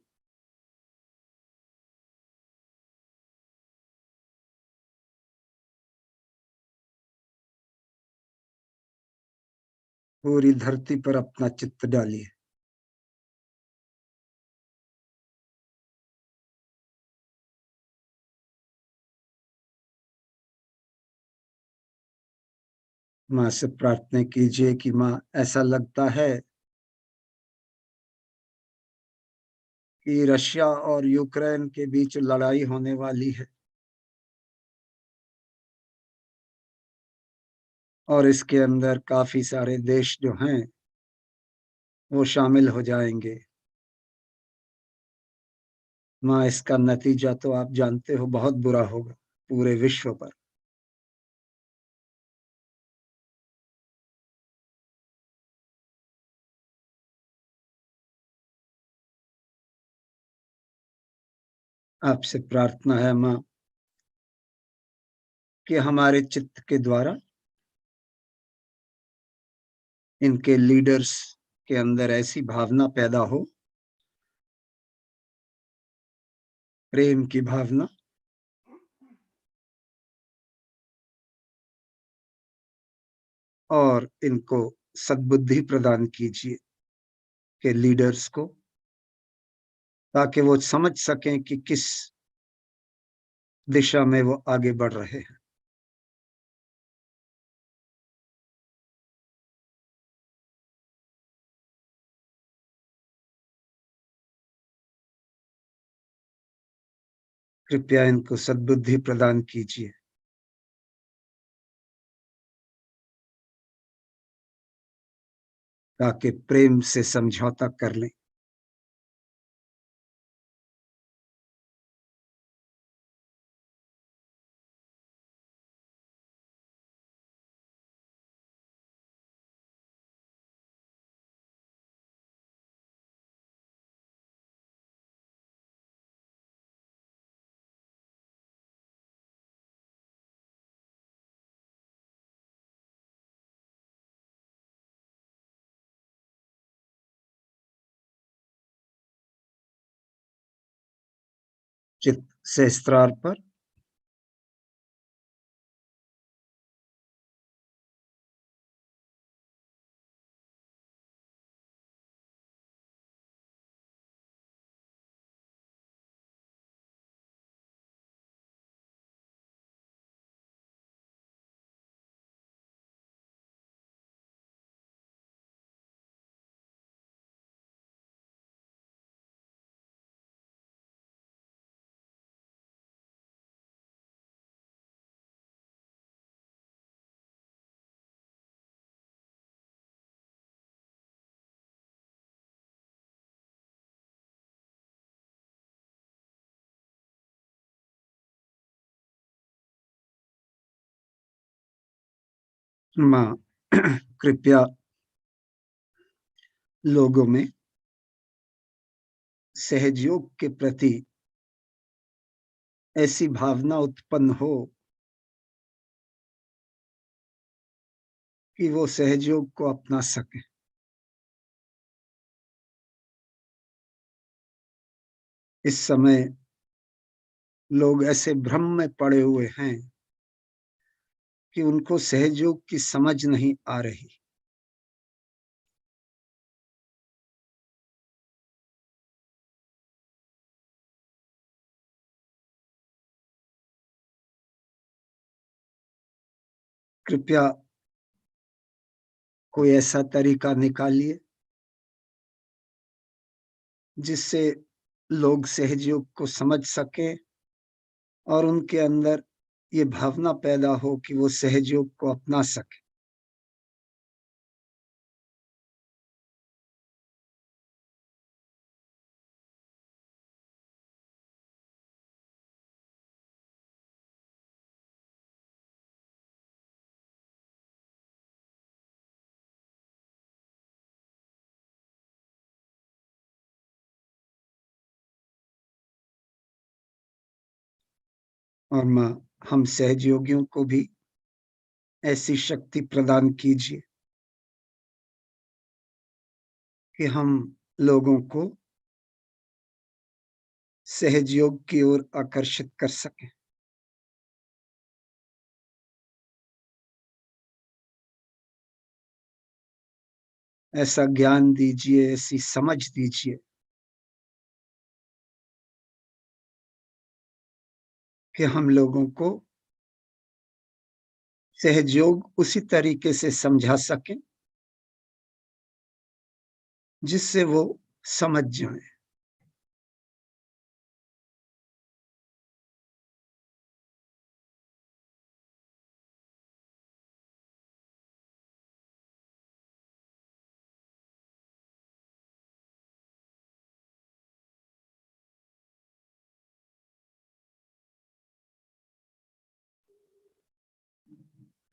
पूरी धरती पर अपना चित्त डालिए। माँ से प्रार्थना कीजिए कि माँ, ऐसा लगता है कि रशिया और यूक्रेन के बीच लड़ाई होने वाली है और इसके अंदर काफी सारे देश जो हैं वो शामिल हो जाएंगे। माँ, इसका नतीजा तो आप जानते हो बहुत बुरा होगा पूरे विश्व पर। आपसे प्रार्थना है माँ कि हमारे चित्त के द्वारा इनके लीडर्स के अंदर ऐसी भावना पैदा हो, प्रेम की भावना, और इनको सद्बुद्धि प्रदान कीजिए के लीडर्स को, ताकि वो समझ सकें कि किस दिशा में वो आगे बढ़ रहे हैं। कृपया इनको सद्बुद्धि प्रदान कीजिए ताकि प्रेम से समझौता कर लें। चित्त सहस्त्रार पर माँ, कृपया लोगों में सहयोग के प्रति ऐसी भावना उत्पन्न हो कि वो सहयोग को अपना सकें। इस समय लोग ऐसे भ्रम में पड़े हुए हैं कि उनको सहयोग की समझ नहीं आ रही। कृपया कोई ऐसा तरीका निकालिए जिससे लोग सहजयोग को समझ सके और उनके अंदर ये भावना पैदा हो कि वो सहजयोग को अपना सके। और माँ, हम सहयोगियों को भी ऐसी शक्ति प्रदान कीजिए कि हम लोगों को सहयोग की ओर आकर्षित कर सकें। ऐसा ज्ञान दीजिए, ऐसी समझ दीजिए कि हम लोगों को सहयोग उसी तरीके से समझा सकें जिससे वो समझ जाएं।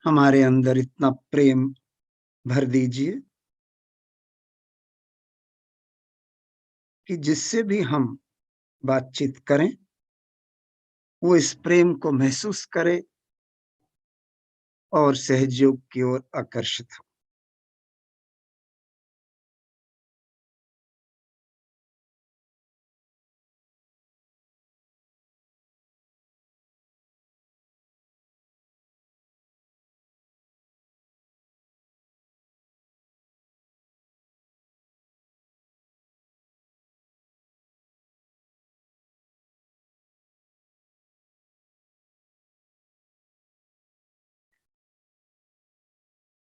हमारे अंदर इतना प्रेम भर दीजिए कि जिससे भी हम बातचीत करें वो इस प्रेम को महसूस करे और सहयोग की ओर आकर्षित हो।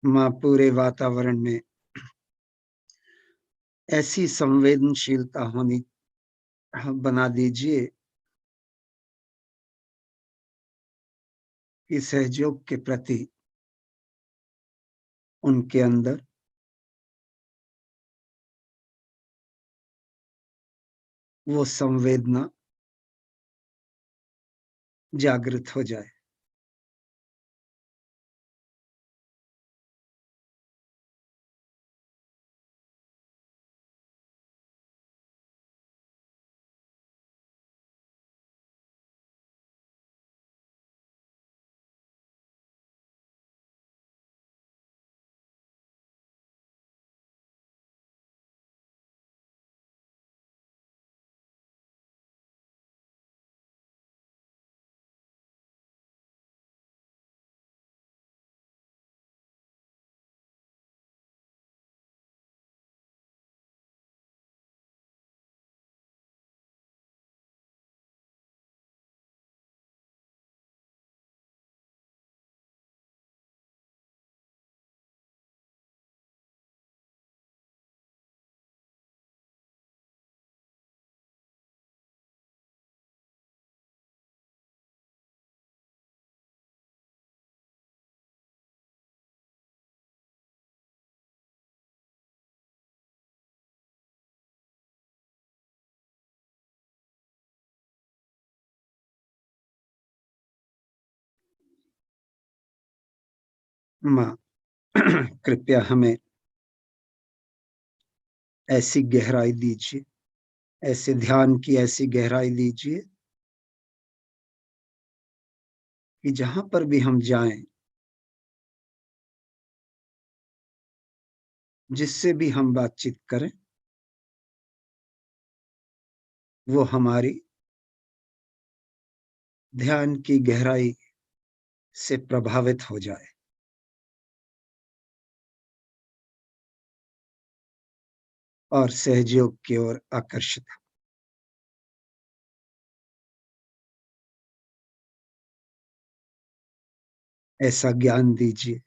माँ, पूरे वातावरण में ऐसी संवेदनशीलता होनी बना दीजिए कि सहयोग के प्रति उनके अंदर वो संवेदना जागृत हो जाए। माँ, कृपया हमें ऐसी गहराई दीजिए, ऐसे ध्यान की ऐसी गहराई दीजिए कि जहां पर भी हम जाएं, जिससे भी हम बातचीत करें, वो हमारी ध्यान की गहराई से प्रभावित हो जाए और सहयोग की ओर आकर्षित हो। ऐसा ज्ञान दीजिए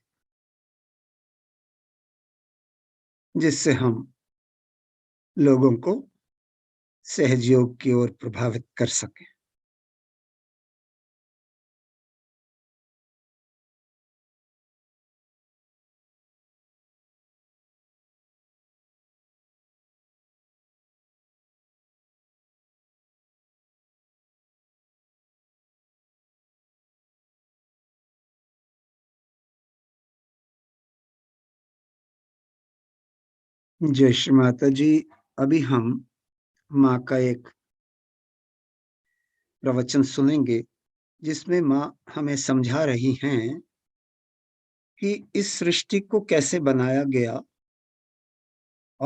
जिससे हम लोगों को सहजयोग की ओर प्रभावित कर सकें। जय श्री माता जी। अभी हम माँ का एक प्रवचन सुनेंगे जिसमें माँ हमें समझा रही हैं कि इस सृष्टि को कैसे बनाया गया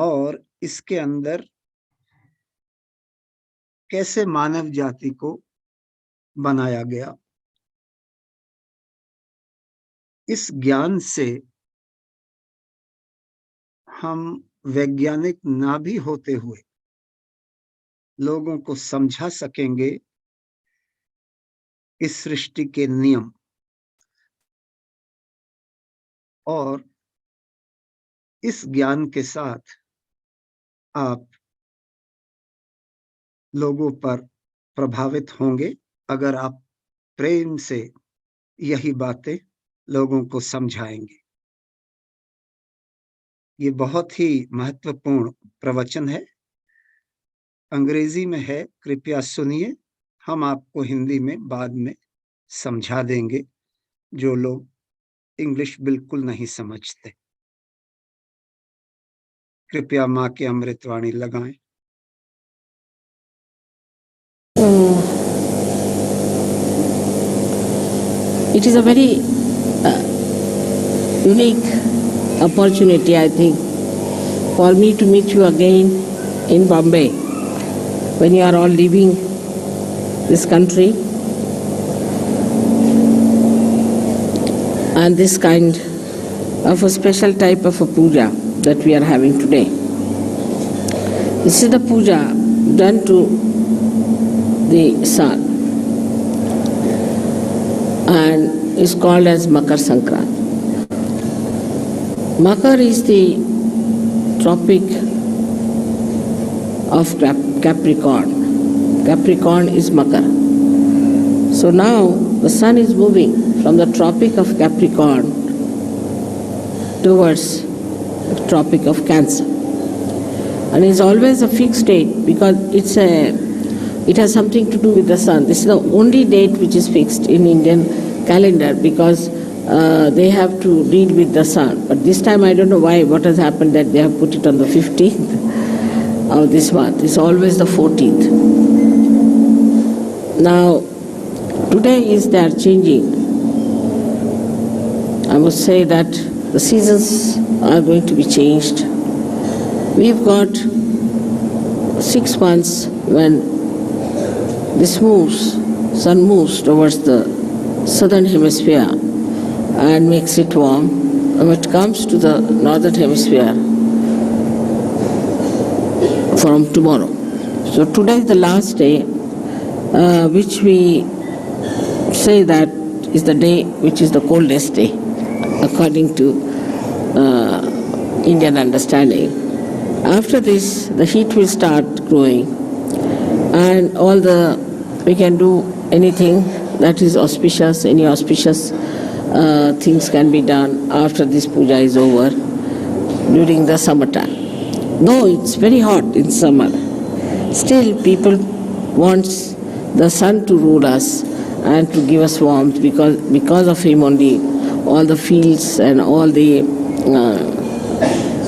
और इसके अंदर कैसे मानव जाति को बनाया गया। इस ज्ञान से हम वैज्ञानिक ना भी होते हुए लोगों को समझा सकेंगे इस सृष्टि के नियम, और इस ज्ञान के साथ आप लोगों पर प्रभावित होंगे अगर आप प्रेम से यही बातें लोगों को समझाएंगे। ये बहुत ही महत्वपूर्ण प्रवचन है, अंग्रेजी में है, कृपया सुनिए। हम आपको हिंदी में बाद में समझा देंगे जो लोग इंग्लिश बिल्कुल नहीं समझते। कृपया माँ की अमृतवाणी लगाएं। It is a very unique opportunity, I think, for me to meet you again in Bombay when you are all leaving this country, and this kind of a special type of a puja that we are having today. This is the puja done to the sun and is called as Makar Sankranti. Makar is the tropic of Capricorn. Capricorn is Makar. So now the sun is moving from the tropic of Capricorn towards the tropic of Cancer. And it's always a fixed date because it has something to do with the sun. This is the only date which is fixed in Indian calendar because they have to deal with the sun. But this time I don't know why, what has happened that they have put it on the 15th of this month. It's always the 14th. Now, today is they are changing. I must say that the seasons are going to be changed. We've got 6 months when this moves, sun moves towards the southern hemisphere and makes it warm. And when it comes to the northern hemisphere from tomorrow. So today is the last day, which we say that is the day which is the coldest day, according to Indian understanding. After this, the heat will start growing, and we can do anything that is auspicious, any auspicious things can be done after this puja is over during the summertime. Though it's very hot in summer, still people want the sun to rule us and to give us warmth because of him only all the fields and all the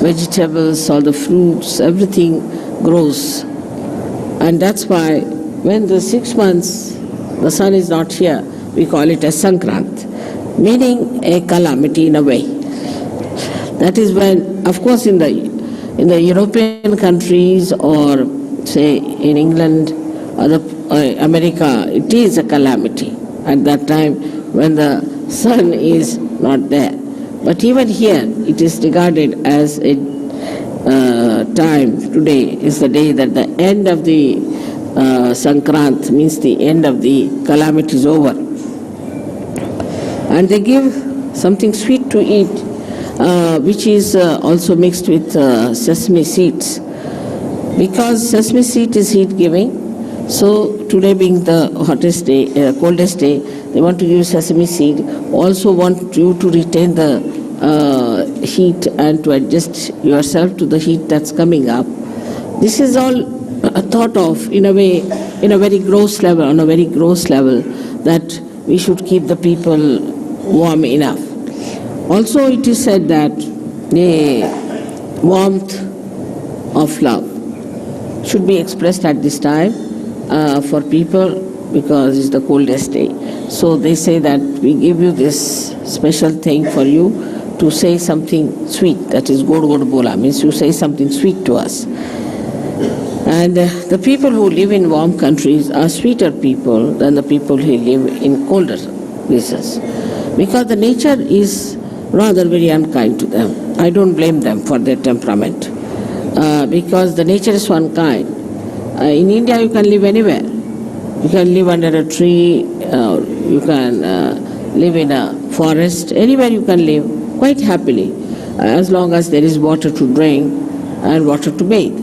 vegetables, all the fruits, everything grows. And that's why when the 6 months the sun is not here, we call it as Sankrant, meaning a calamity in a way. That is when, of course, in the European countries or say in England or America, it is a calamity at that time when the sun is not there. But even here, it is regarded as a time. Today is the day that the end of the Sankrant, means the end of the calamity is over. And they give something sweet to eat, which is also mixed with sesame seeds. Because sesame seed is heat-giving, so today being the hottest day, coldest day, they want to give sesame seed. Also want you to retain the heat and to adjust yourself to the heat that's coming up. This is all thought of in a way, in a very gross level, on a very gross level, that we should keep the people warm enough. Also, it is said that the warmth of love should be expressed at this time for people, because it's the coldest day. So they say that we give you this special thing for you to say something sweet, that is god bola, means you say something sweet to us. And the people who live in warm countries are sweeter people than the people who live in colder places, because the nature is rather very unkind to them. I don't blame them for their temperament, because the nature is one kind. In India you can live anywhere. You can live under a tree, you can live in a forest, anywhere you can live quite happily, as long as there is water to drink and water to bathe.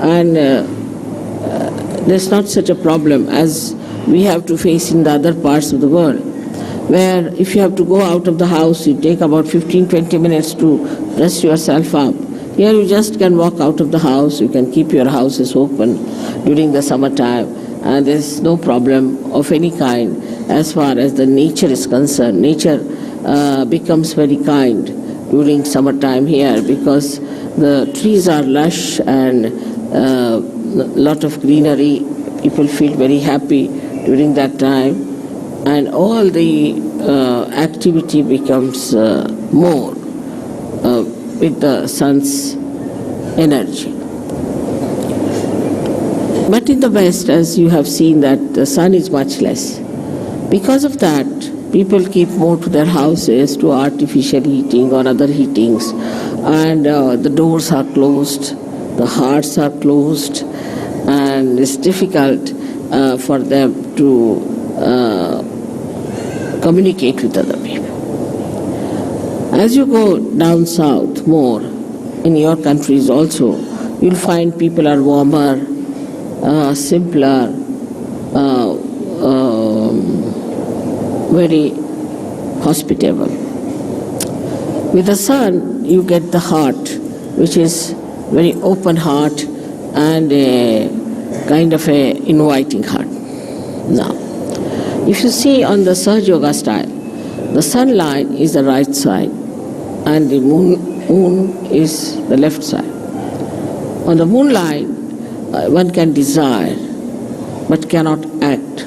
And there's not such a problem as we have to face in the other parts of the world, where if you have to go out of the house, you take about 15-20 minutes to dress yourself up. Here you just can walk out of the house, you can keep your houses open during the summertime, and there's no problem of any kind as far as the nature is concerned. Nature becomes very kind during summertime here, because the trees are lush and lot of greenery. People feel very happy during that time, and all the activity becomes more with the sun's energy. But in the West, as you have seen, that the sun is much less. Because of that, people keep more to their houses, to artificial heating or other heatings, and the doors are closed, the hearts are closed, and it's difficult for them to communicate with other people. As you go down south more, in your countries also, you'll find people are warmer, simpler, very hospitable. With the sun, you get the heart, which is very open heart and a kind of a inviting heart. Now, if you see on the SahajaYoga style, the sun line is the right side and the moon is the left side. On the moon line, one can desire but cannot act.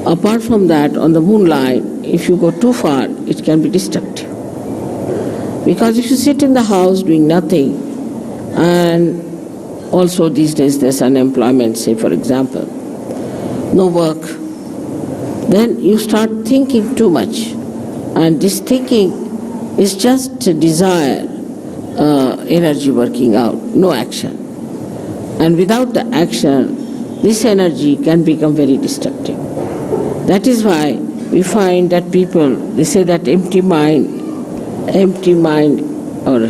Apart from that, on the moon line, if you go too far, it can be destructive. Because if you sit in the house doing nothing, and also these days there's unemployment, say for example, no work, then you start thinking too much. And this thinking is just a desire, energy working out, no action. And without the action, this energy can become very destructive. That is why we find that people, they say that empty mind or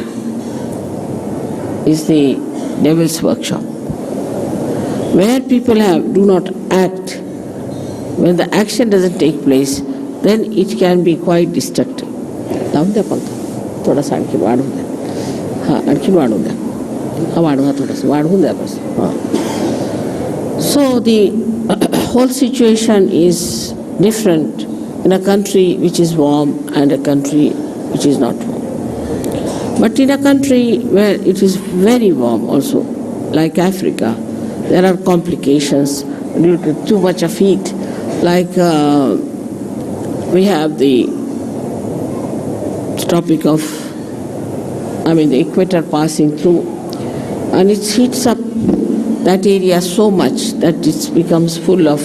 is the devil's workshop. Where people do not act, when the action doesn't take place, then it can be quite destructive. लावून द्या पंखा थोडासा आणखी वाढवून द्या हां आणखी वाढवून द्या हा वाढवा थोडंसं वाढवून द्या बस हां. So the whole situation is different in a country which is warm and a country which is not warm. But in a country where it is very warm also, like Africa, there are complications due to too much of heat. Like we have the topic of, the equator passing through, and it heats up that area so much that it becomes full of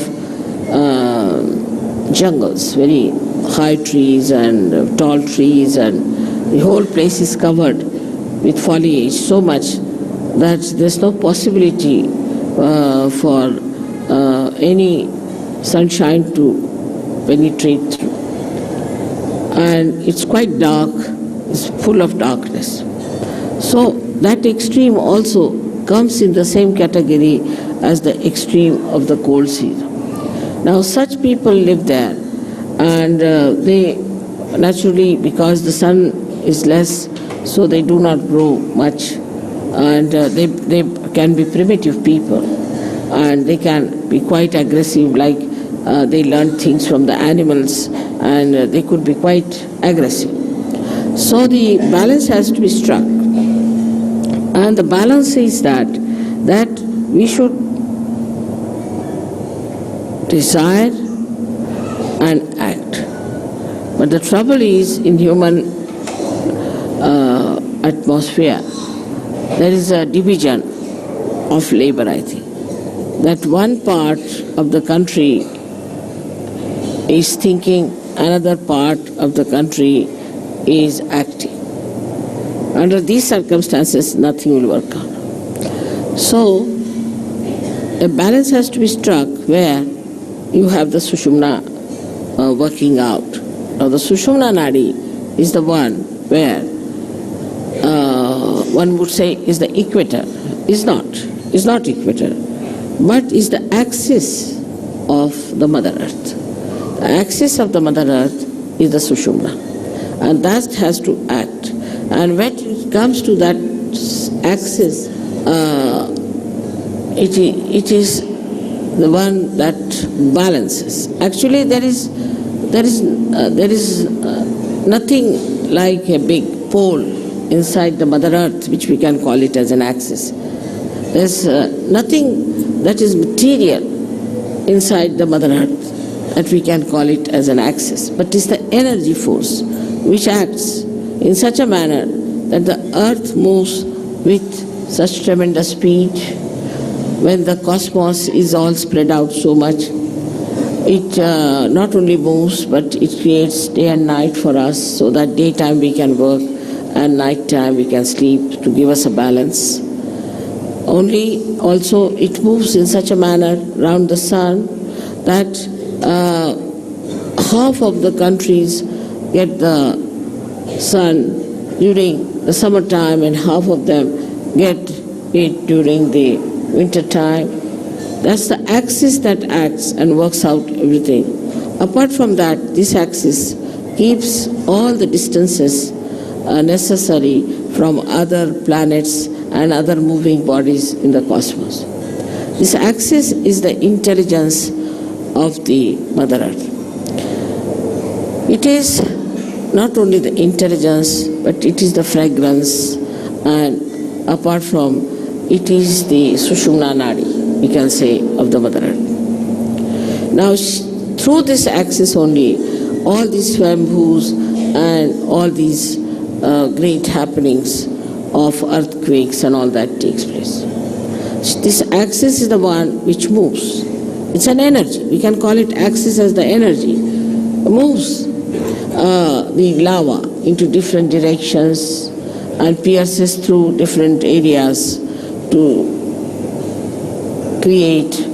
jungles, very high trees and tall trees, and the whole place is covered with foliage so much that there's no possibility for any sunshine to penetrate through. and it's quite dark, it's full of darkness. So that extreme also comes in the same category as the extreme of the cold season. Now such people live there, and they naturally, because the sun is less, so they do not grow much, and they can be primitive people, and they can be quite aggressive, like they learn things from the animals, and they could be quite aggressive. So the balance has to be struck, and the balance is that we should desire and act. But the trouble is, in human atmosphere, there is a division of labor, I think. That one part of the country is thinking, another part of the country is acting. Under these circumstances, nothing will work out. So, a balance has to be struck where you have the Sushumna working out. Now, the Sushumna Nadi is the one where one would say is the equator. Is not equator, but is the axis of the Mother Earth. The axis of the Mother Earth is the Sushumna, and that has to act. And when it comes to that axis, it is the one that balances. Actually, there is nothing like a big pole inside the Mother Earth, which we can call it as an axis. There's nothing that is material inside the Mother Earth that we can call it as an axis, but it's the energy force which acts in such a manner that the Earth moves with such tremendous speed. When the cosmos is all spread out so much, it not only moves, but it creates day and night for us, so that daytime we can work and nighttime we can sleep, to give us a balance. Only also it moves in such a manner around the sun that half of the countries get the sun during the summertime and half of them get it during the winter time. That's the axis that acts and works out everything. Apart from that, this axis keeps all the distances necessary from other planets and other moving bodies in the cosmos. This axis is the intelligence of the Mother Earth. It is not only the intelligence, but it is the fragrance, and apart from it is the Sushumna Nadi, we can say, of the Mother Earth. Now, through this axis only, all these swambhus and all these great happenings of earthquakes and all that takes place. This axis is the one which moves. It's an energy. We can call it axis as the energy. It moves the lava into different directions and pierces through different areas to create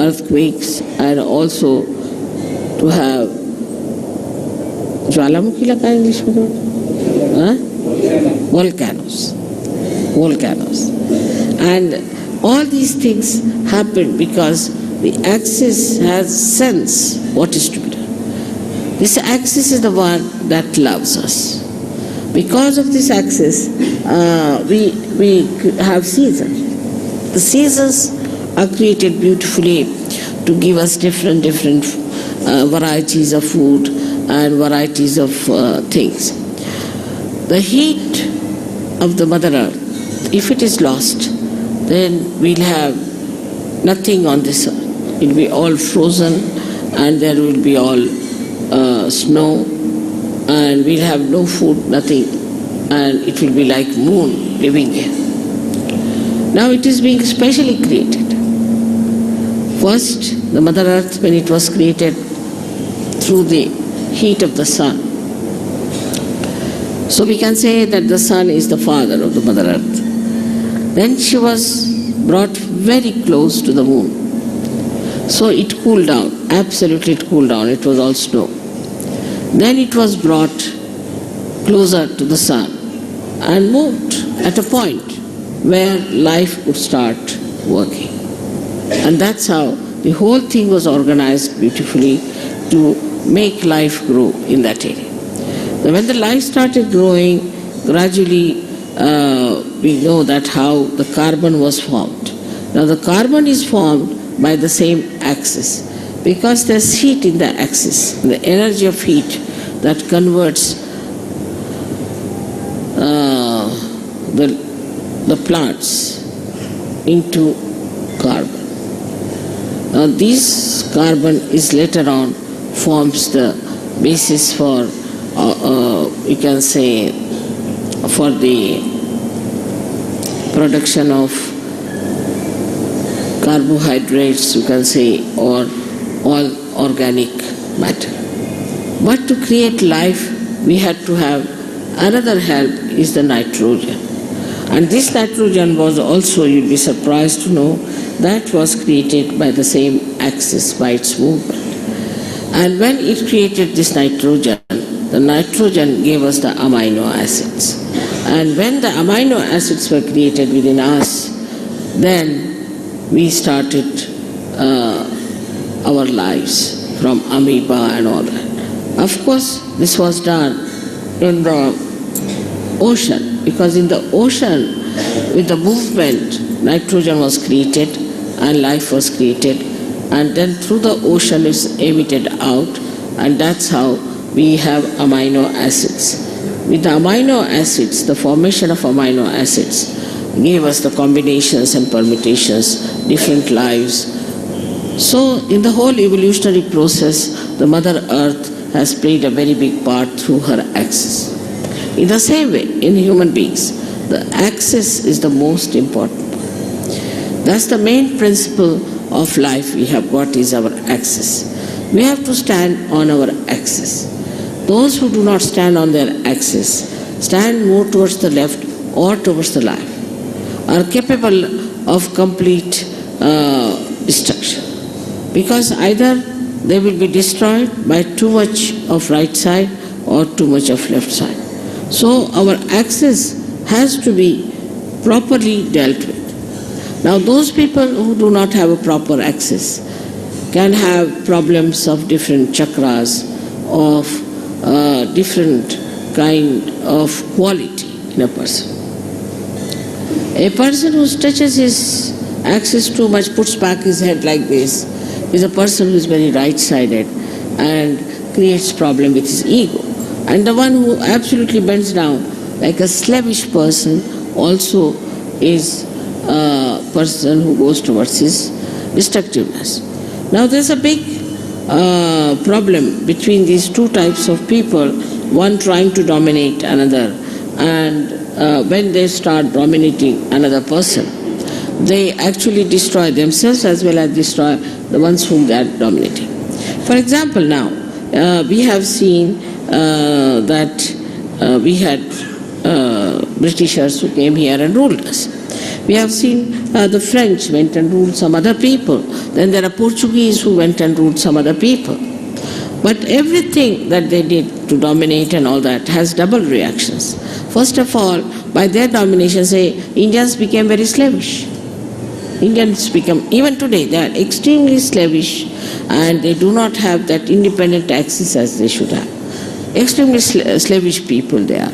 earthquakes and also to have ज्वालामुखी लगा English में तो volcanoes, and all these things happen because the axis has sense what is to be done. This axis is the one that loves us. Because of this axis, we have seasons. The seasons are created beautifully to give us different varieties of food and varieties of things. The heat of the Mother Earth, if it is lost, then we'll have nothing on this earth. It will be all frozen, and there will be all snow, and we'll have no food, nothing, and it will be like moon living here. Now it is being specially created. First, the Mother Earth, when it was created through the heat of the sun. So we can say that the sun is the father of the Mother Earth. Then she was brought very close to the moon. So it cooled down, absolutely it cooled down, it was all snow. Then it was brought closer to the sun and moved at a point where life would start working. And that's how the whole thing was organized beautifully to make life grow in that area. Now, when the life started growing, gradually we know that how the carbon was formed. Now the carbon is formed by the same axis because there's heat in the axis, the energy of heat that converts the plants into carbon. Now this carbon is later on forms the basis for, you can say, for the production of carbohydrates, you can say, or all organic matter. But to create life, we had to have another help is the nitrogen. And this nitrogen was also, you'd be surprised to know, that was created by the same axis, by its movement. And when it created this nitrogen, the nitrogen gave us the amino acids. And when the amino acids were created within us, then we started our lives from amoeba and all that. Of course, this was done in the ocean, because in the ocean, with the movement, nitrogen was created and life was created, and then through the ocean it's emitted out, and that's how we have amino acids. With the amino acids, the formation of amino acids gave us the combinations and permutations, different lives. So in the whole evolutionary process, the Mother Earth has played a very big part through her axis. In the same way, in human beings, the axis is the most important part. That's the main principle of life we have got, is our axis. We have to stand on our axis. Those who do not stand on their axis, stand more towards the left or towards the left, are capable of complete destruction. Because either they will be destroyed by too much of right side or too much of left side. So our axis has to be properly dealt with. Now those people who do not have a proper axis can have problems of different chakras, of different kind of quality in a person. A person who stretches his axis too much, puts back his head like this, is a person who is very right-sided and creates problem with his ego. And the one who absolutely bends down like a slavish person also is a person who goes towards his destructiveness. Now there's a big problem between these two types of people, one trying to dominate another, and when they start dominating another person, they actually destroy themselves as well as destroy the ones whom they are dominating. For example, now we have seen that we had Britishers who came here and ruled us. We have seen the French went and ruled some other people. Then there are Portuguese who went and ruled some other people. But everything that they did to dominate and all that has double reactions. First of all, by their domination, say, Indians became very slavish. Indians become, even today, they are extremely slavish and they do not have that independent axis as they should have. Extremely slavish people they are.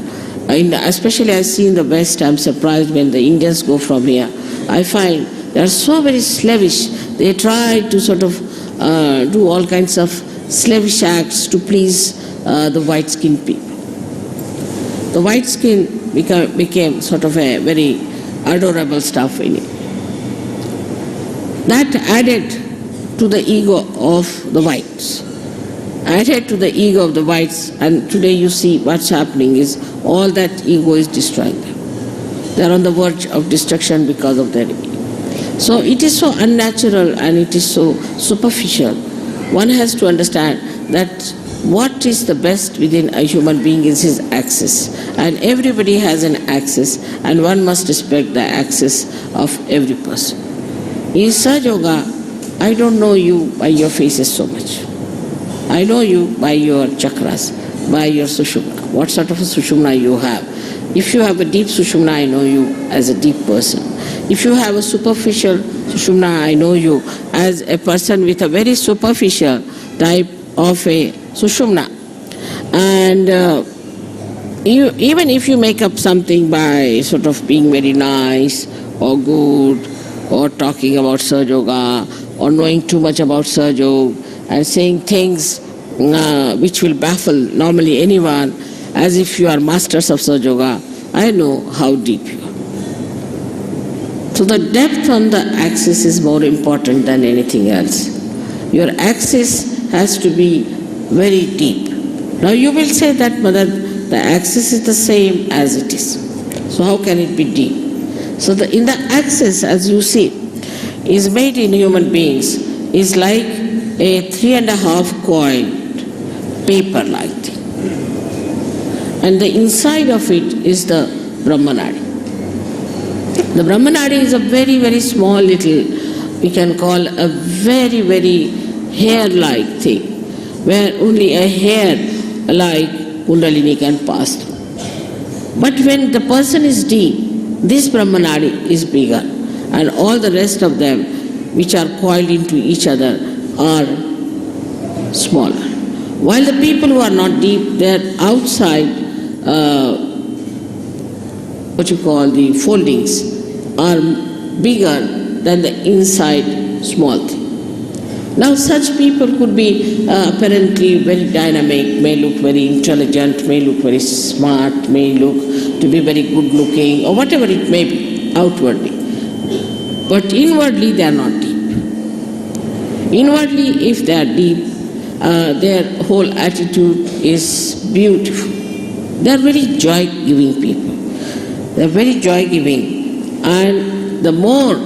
Especially I see in the West, I'm surprised when the Indians go from here. I find they are so very slavish. They try to sort of do all kinds of slavish acts to please the white-skinned people. The white skin became sort of a very adorable stuff in it. That added to the ego of the whites. Added to the ego of the whites, and today you see what's happening is all that ego is destroying them. They are on the verge of destruction because of their ego. So it is so unnatural and it is so superficial. One has to understand that what is the best within a human being is his axis. And everybody has an axis, and one must respect the axis of every person. In SahajaYoga, I don't know you by your faces so much. I know you by your chakras. by your sushumna. What sort of a sushumna you have. If you have a deep sushumna, I know you as a deep person. If you have a superficial sushumna, I know you as a person with a very superficial type of a sushumna. And even if you make up something by sort of being very nice or good or talking about SahajaYoga or knowing too much about Sahaja and saying things which will baffle normally anyone as if you are masters of SahajaYoga, I know how deep you are. So the depth on the axis is more important than anything else. Your axis has to be very deep. Now you will say that, Mother, the axis is the same as it is. So how can it be deep? So in the axis, as you see, is made in human beings, is like a 3.5 coiled paper-like thing. And the inside of it is the Brahmanadi. The Brahmanadi is a very, very small little, we can call a very, very hair-like thing, where only a hair-like Kundalini can pass through. But when the person is deep, this Brahmanadi is bigger, and all the rest of them, which are coiled into each other, are smaller. While the people who are not deep, they are outside, what you call the foldings, are bigger than the inside small thing. Now such people could be apparently very dynamic, may look very intelligent, may look very smart, may look to be very good looking, or whatever it may be outwardly. But inwardly they are not deep. Inwardly, if they are deep, their whole attitude is beautiful. They are very joy-giving people. They are very joy-giving. And the more,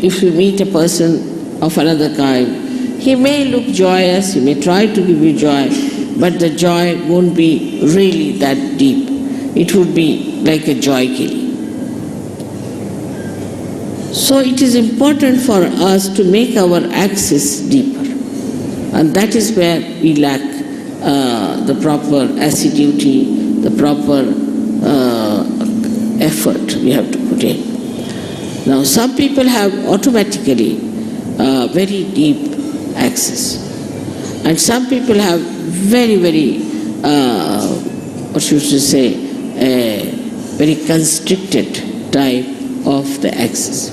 if you meet a person of another kind, he may look joyous, he may try to give you joy, but the joy won't be really that deep. It would be like a joy killing. So it is important for us to make our axis deeper. And that is where we lack the proper assiduity, the proper effort we have to put in. Now some people have automatically very deep axis, and some people have very, very, what should you say, a very constricted type of the axis.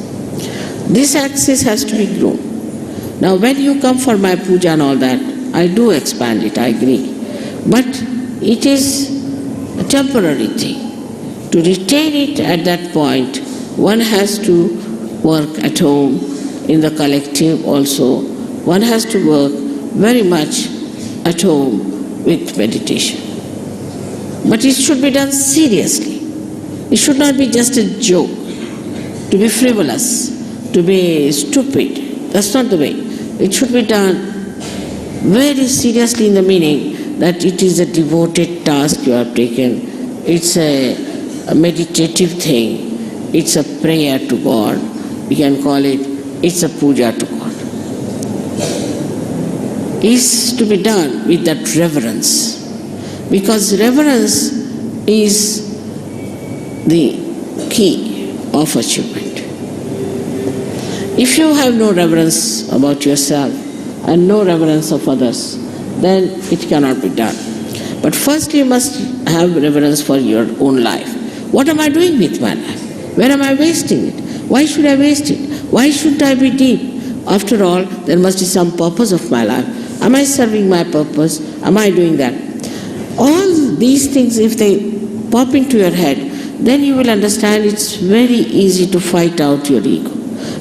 This axis has to be grown. Now when you come for my puja and all that, I do expand it, I agree. But it is a temporary thing. To retain it at that point, one has to work at home, in the collective also. One has to work very much at home with meditation. But it should be done seriously. It should not be just a joke, to be frivolous, to be stupid. That's not the way. It should be done very seriously in the meaning that it is a devoted task you have taken. It's a meditative thing. It's a prayer to God. We can call it, it's a puja to God. Is to be done with that reverence, because reverence is the key of achievement. If you have no reverence about yourself and no reverence of others, then it cannot be done. But first you must have reverence for your own life. What am I doing with my life? Where am I wasting it? Why should I waste it? Why should I be deep? After all, there must be some purpose of my life. Am I serving my purpose? Am I doing that? All these things, if they pop into your head, then you will understand it's very easy to fight out your ego.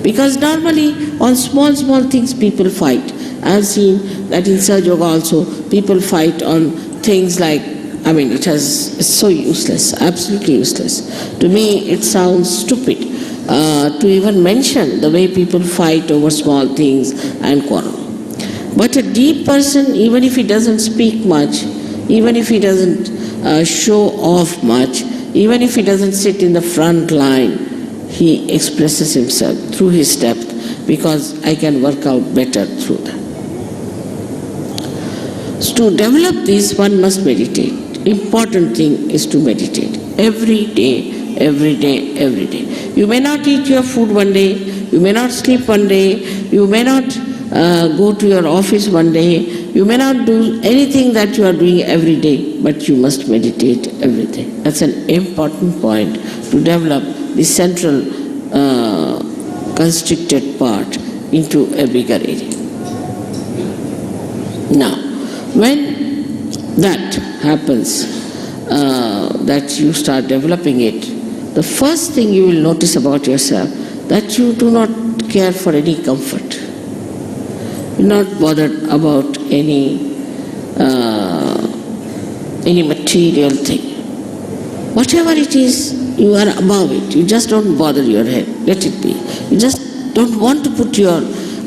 Because normally on small things people fight. I have seen that in SahajaYoga also people fight on things like, it's so useless, absolutely useless. To me it sounds stupid to even mention the way people fight over small things and quarrel. But a deep person, even if he doesn't speak much, even if he doesn't show off much, even if he doesn't sit in the front line, he expresses himself through his depth, because I can work out better through that. So to develop this, one must meditate. Important thing is to meditate every day, every day, every day. You may not eat your food one day, you may not sleep one day, you may not go to your office one day, you may not do anything that you are doing every day, but you must meditate every day. That's an important point to develop the central constricted part into a bigger area. Now, when that happens, that you start developing it, the first thing you will notice about yourself, that you do not care for any comfort. You're not bothered about any material thing. Whatever it is, you are above it. You just don't bother your head. Let it be. You just don't want to put your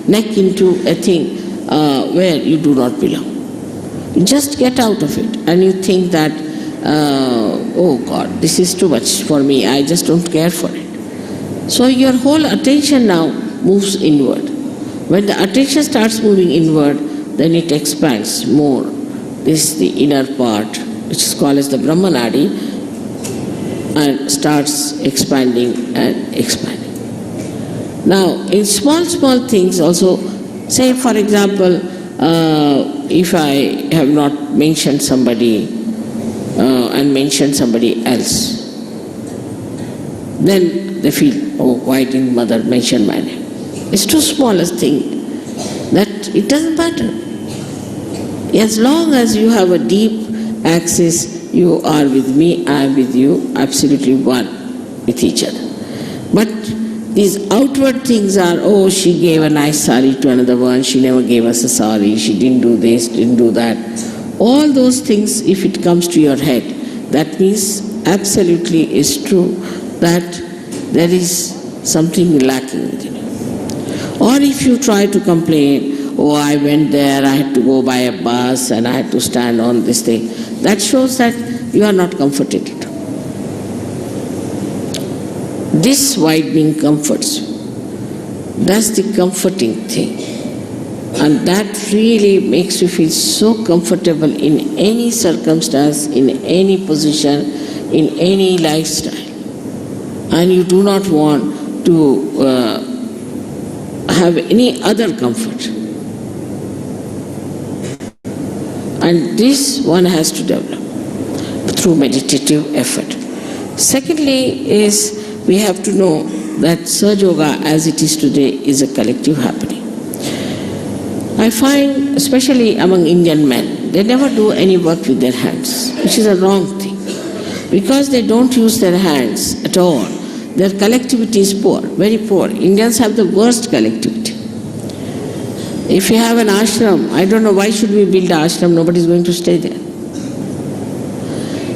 neck into a thing where you do not belong. You just get out of it and you think that, oh God, this is too much for me. I just don't care for it. So your whole attention now moves inward. When the attention starts moving inward, then it expands more. This is the inner part, which is called as the Brahmanadi, and starts expanding and expanding. Now, in small things also, say for example, if I have not mentioned somebody and mentioned somebody else, then they feel, oh, why didn't mother mention my name? It's too small a thing that it doesn't matter. As long as you have a deep access, you are with me, I am with you, absolutely one with each other. But these outward things are, oh, she gave a nice sari to another one, she never gave us a sari, she didn't do this, didn't do that. All those things, if it comes to your head, that means absolutely is true that there is something lacking within you. Or if you try to complain, oh, I went there, I had to go by a bus and I had to stand on this thing, that shows that you are not comforted at all. This widening comforts you. That's the comforting thing. And that really makes you feel so comfortable in any circumstance, in any position, in any lifestyle. And you do not want to have any other comfort. And this one has to develop through meditative effort. Secondly is, we have to know that SahajaYoga as it is today is a collective happening. I find, especially among Indian men, they never do any work with their hands, which is a wrong thing. Because they don't use their hands at all, their collectivity is poor, very poor. Indians have the worst collectivity. If you have an ashram, I don't know why should we build an ashram, nobody is going to stay there.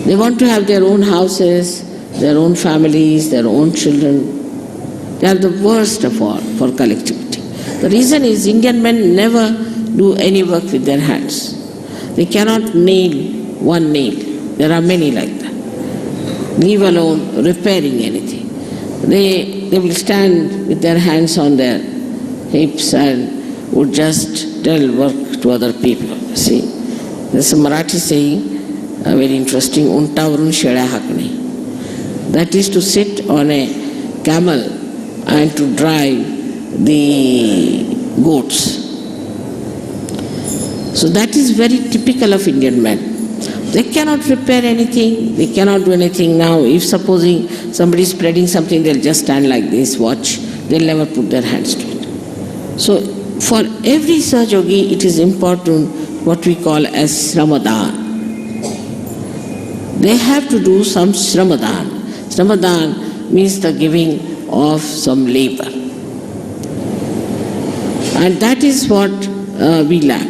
They want to have their own houses, their own families, their own children. They are the worst of all for collectivity. The reason is Indian men never do any work with their hands. They cannot nail one nail. There are many like that. Leave alone repairing anything. They will stand with their hands on their hips and would just tell work to other people. See, there's a Marathi saying, very interesting, untavarun sheda hakne. That is to sit on a camel and to drive the goats. So that is very typical of Indian men. They cannot repair anything, they cannot do anything now. If supposing somebody is spreading something, they'll just stand like this, watch. They'll never put their hands to it. So for every Sahaja-yogi, it is important what we call as Sramadan. They have to do some Sramadan. Sramadan means the giving of some labor. And that is what we lack.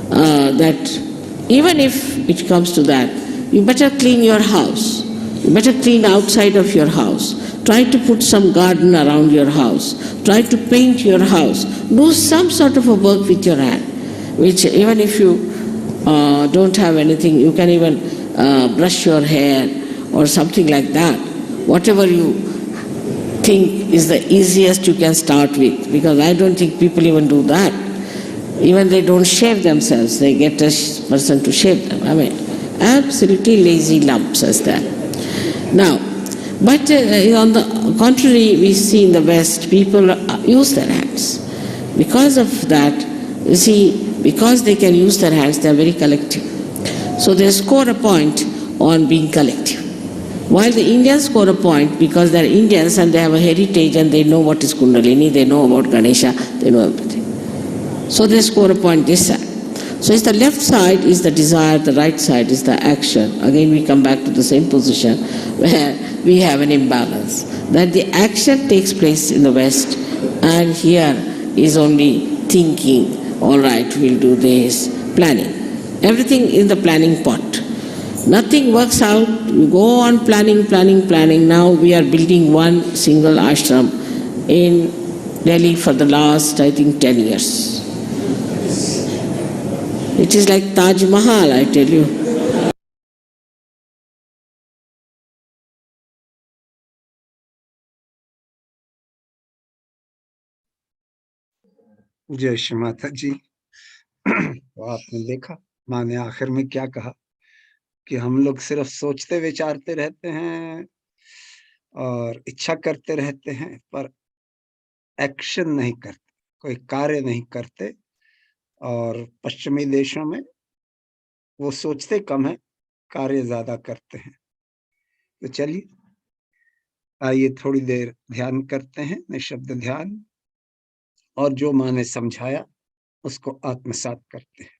That even if it comes to that, you better clean your house. You better clean outside of your house. Try to put some garden around your house. Try to paint your house. Do some sort of a work with your hand, which even if you don't have anything, you can even brush your hair or something like that. Whatever you think is the easiest you can start with, because I don't think people even do that. Even they don't shave themselves, they get a person to shave them. I mean, absolutely lazy lumps as that. Now, but on the contrary, we see in the West, people use their hands. Because of that, you see, because they can use their hands, they are very collective. So they score a point on being collective. While the Indians score a point because they are Indians and they have a heritage and they know what is Kundalini, they know about Ganesha, they know everything. So they score a point this side. So it's the left side is the desire, the right side is the action. Again we come back to the same position where we have an imbalance. That the action takes place in the West and here is only thinking, all right, we'll do this, planning. Everything in the planning pot. Nothing works out, you go on planning. Now we are building one single ashram in Delhi for the last, I think, 10 years. It is like Taj Mahal, I tell you. जय श्री माता जी। तो आपने देखा माँ ने आखिर में क्या कहा कि हम लोग सिर्फ सोचते विचारते रहते हैं और इच्छा करते रहते हैं, पर एक्शन नहीं करते, कोई कार्य नहीं करते। और पश्चिमी देशों में वो सोचते कम है, कार्य ज्यादा करते हैं। तो चलिए आइए थोड़ी देर ध्यान करते हैं, निशब्द ध्यान, और जो माँ ने समझाया उसको आत्मसात करते हैं।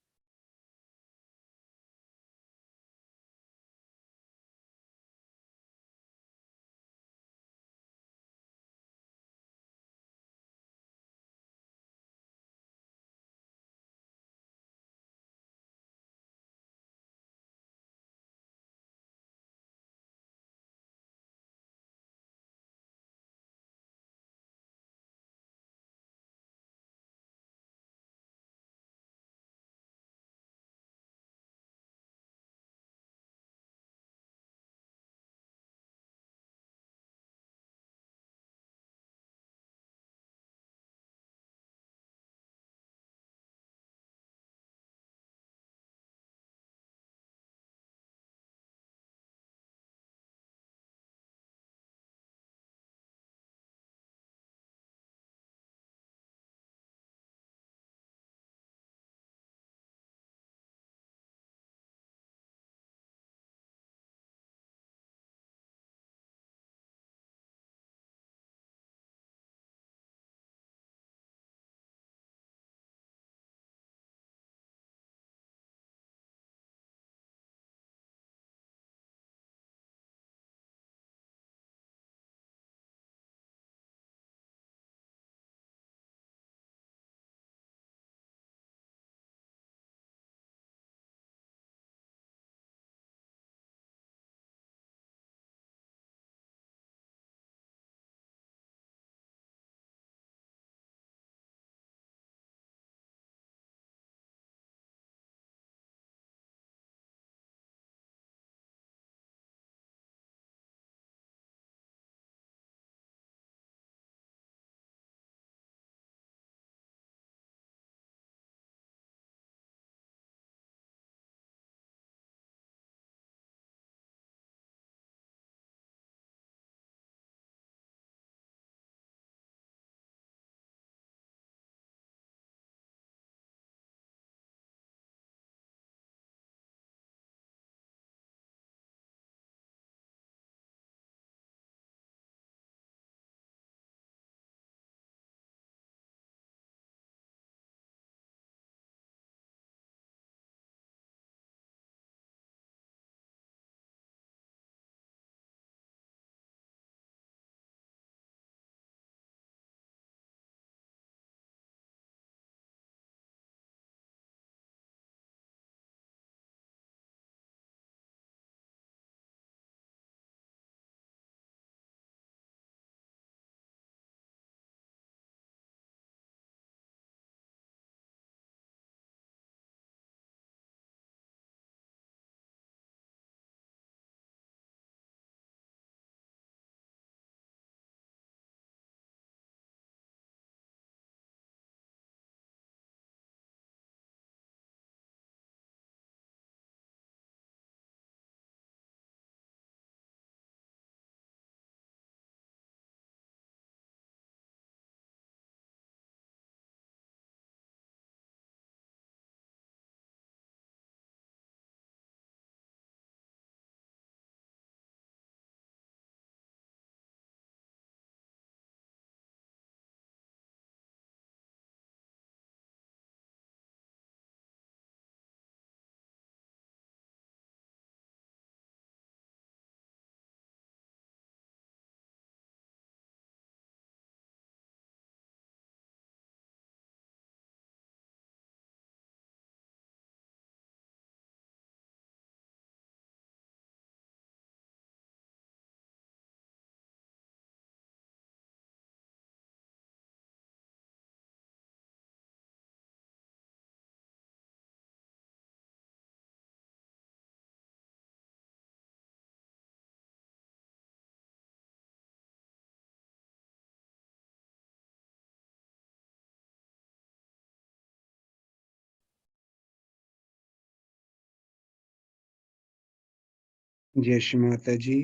जय श्री माता जी।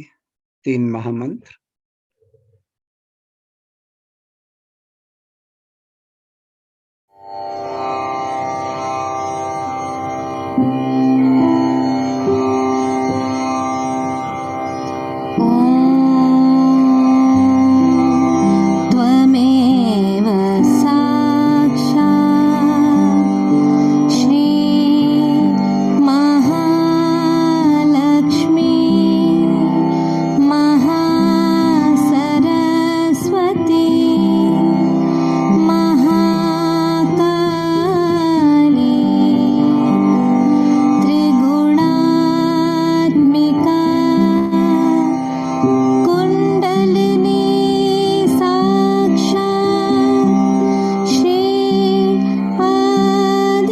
3 महामंत्र। त्वमेव साक्षात् श्री महालक्ष्मी महासरस्वती महाकाली त्रिगुणात्मिका कुण्डलिनी साक्षात् श्री आदिशक्ति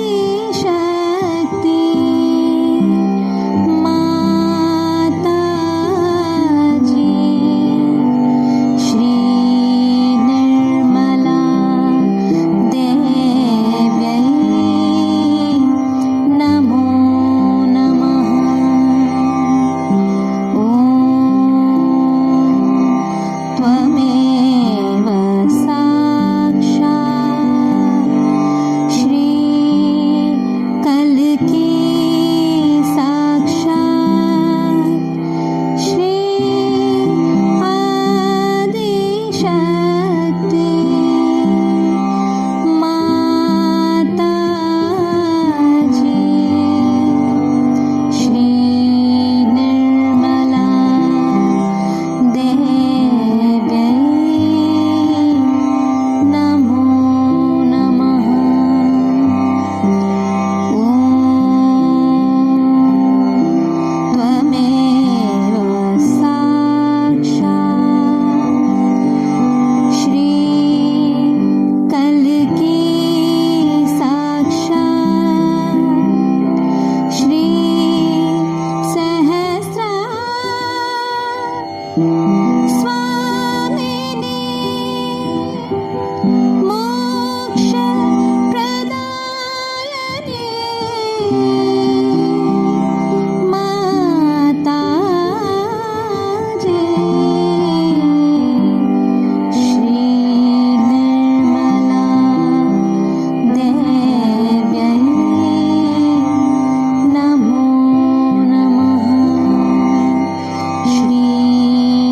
माताजी श्री निर्मला देव्यै नमो नमः। ॐ त्वमेव साक्षात् श्री कल्की साक्षात् श्री आदिशक्ति माताजी श्री निर्मला देव्यै नमो नमः। ॐ त्वमेव साक्षात् श्री कल्की साक्षात् श्री सहस्रा स्वामिनी मोक्षप्रदायिनी माताजी श्री निर्मला देव्यै नमो नमः। श्री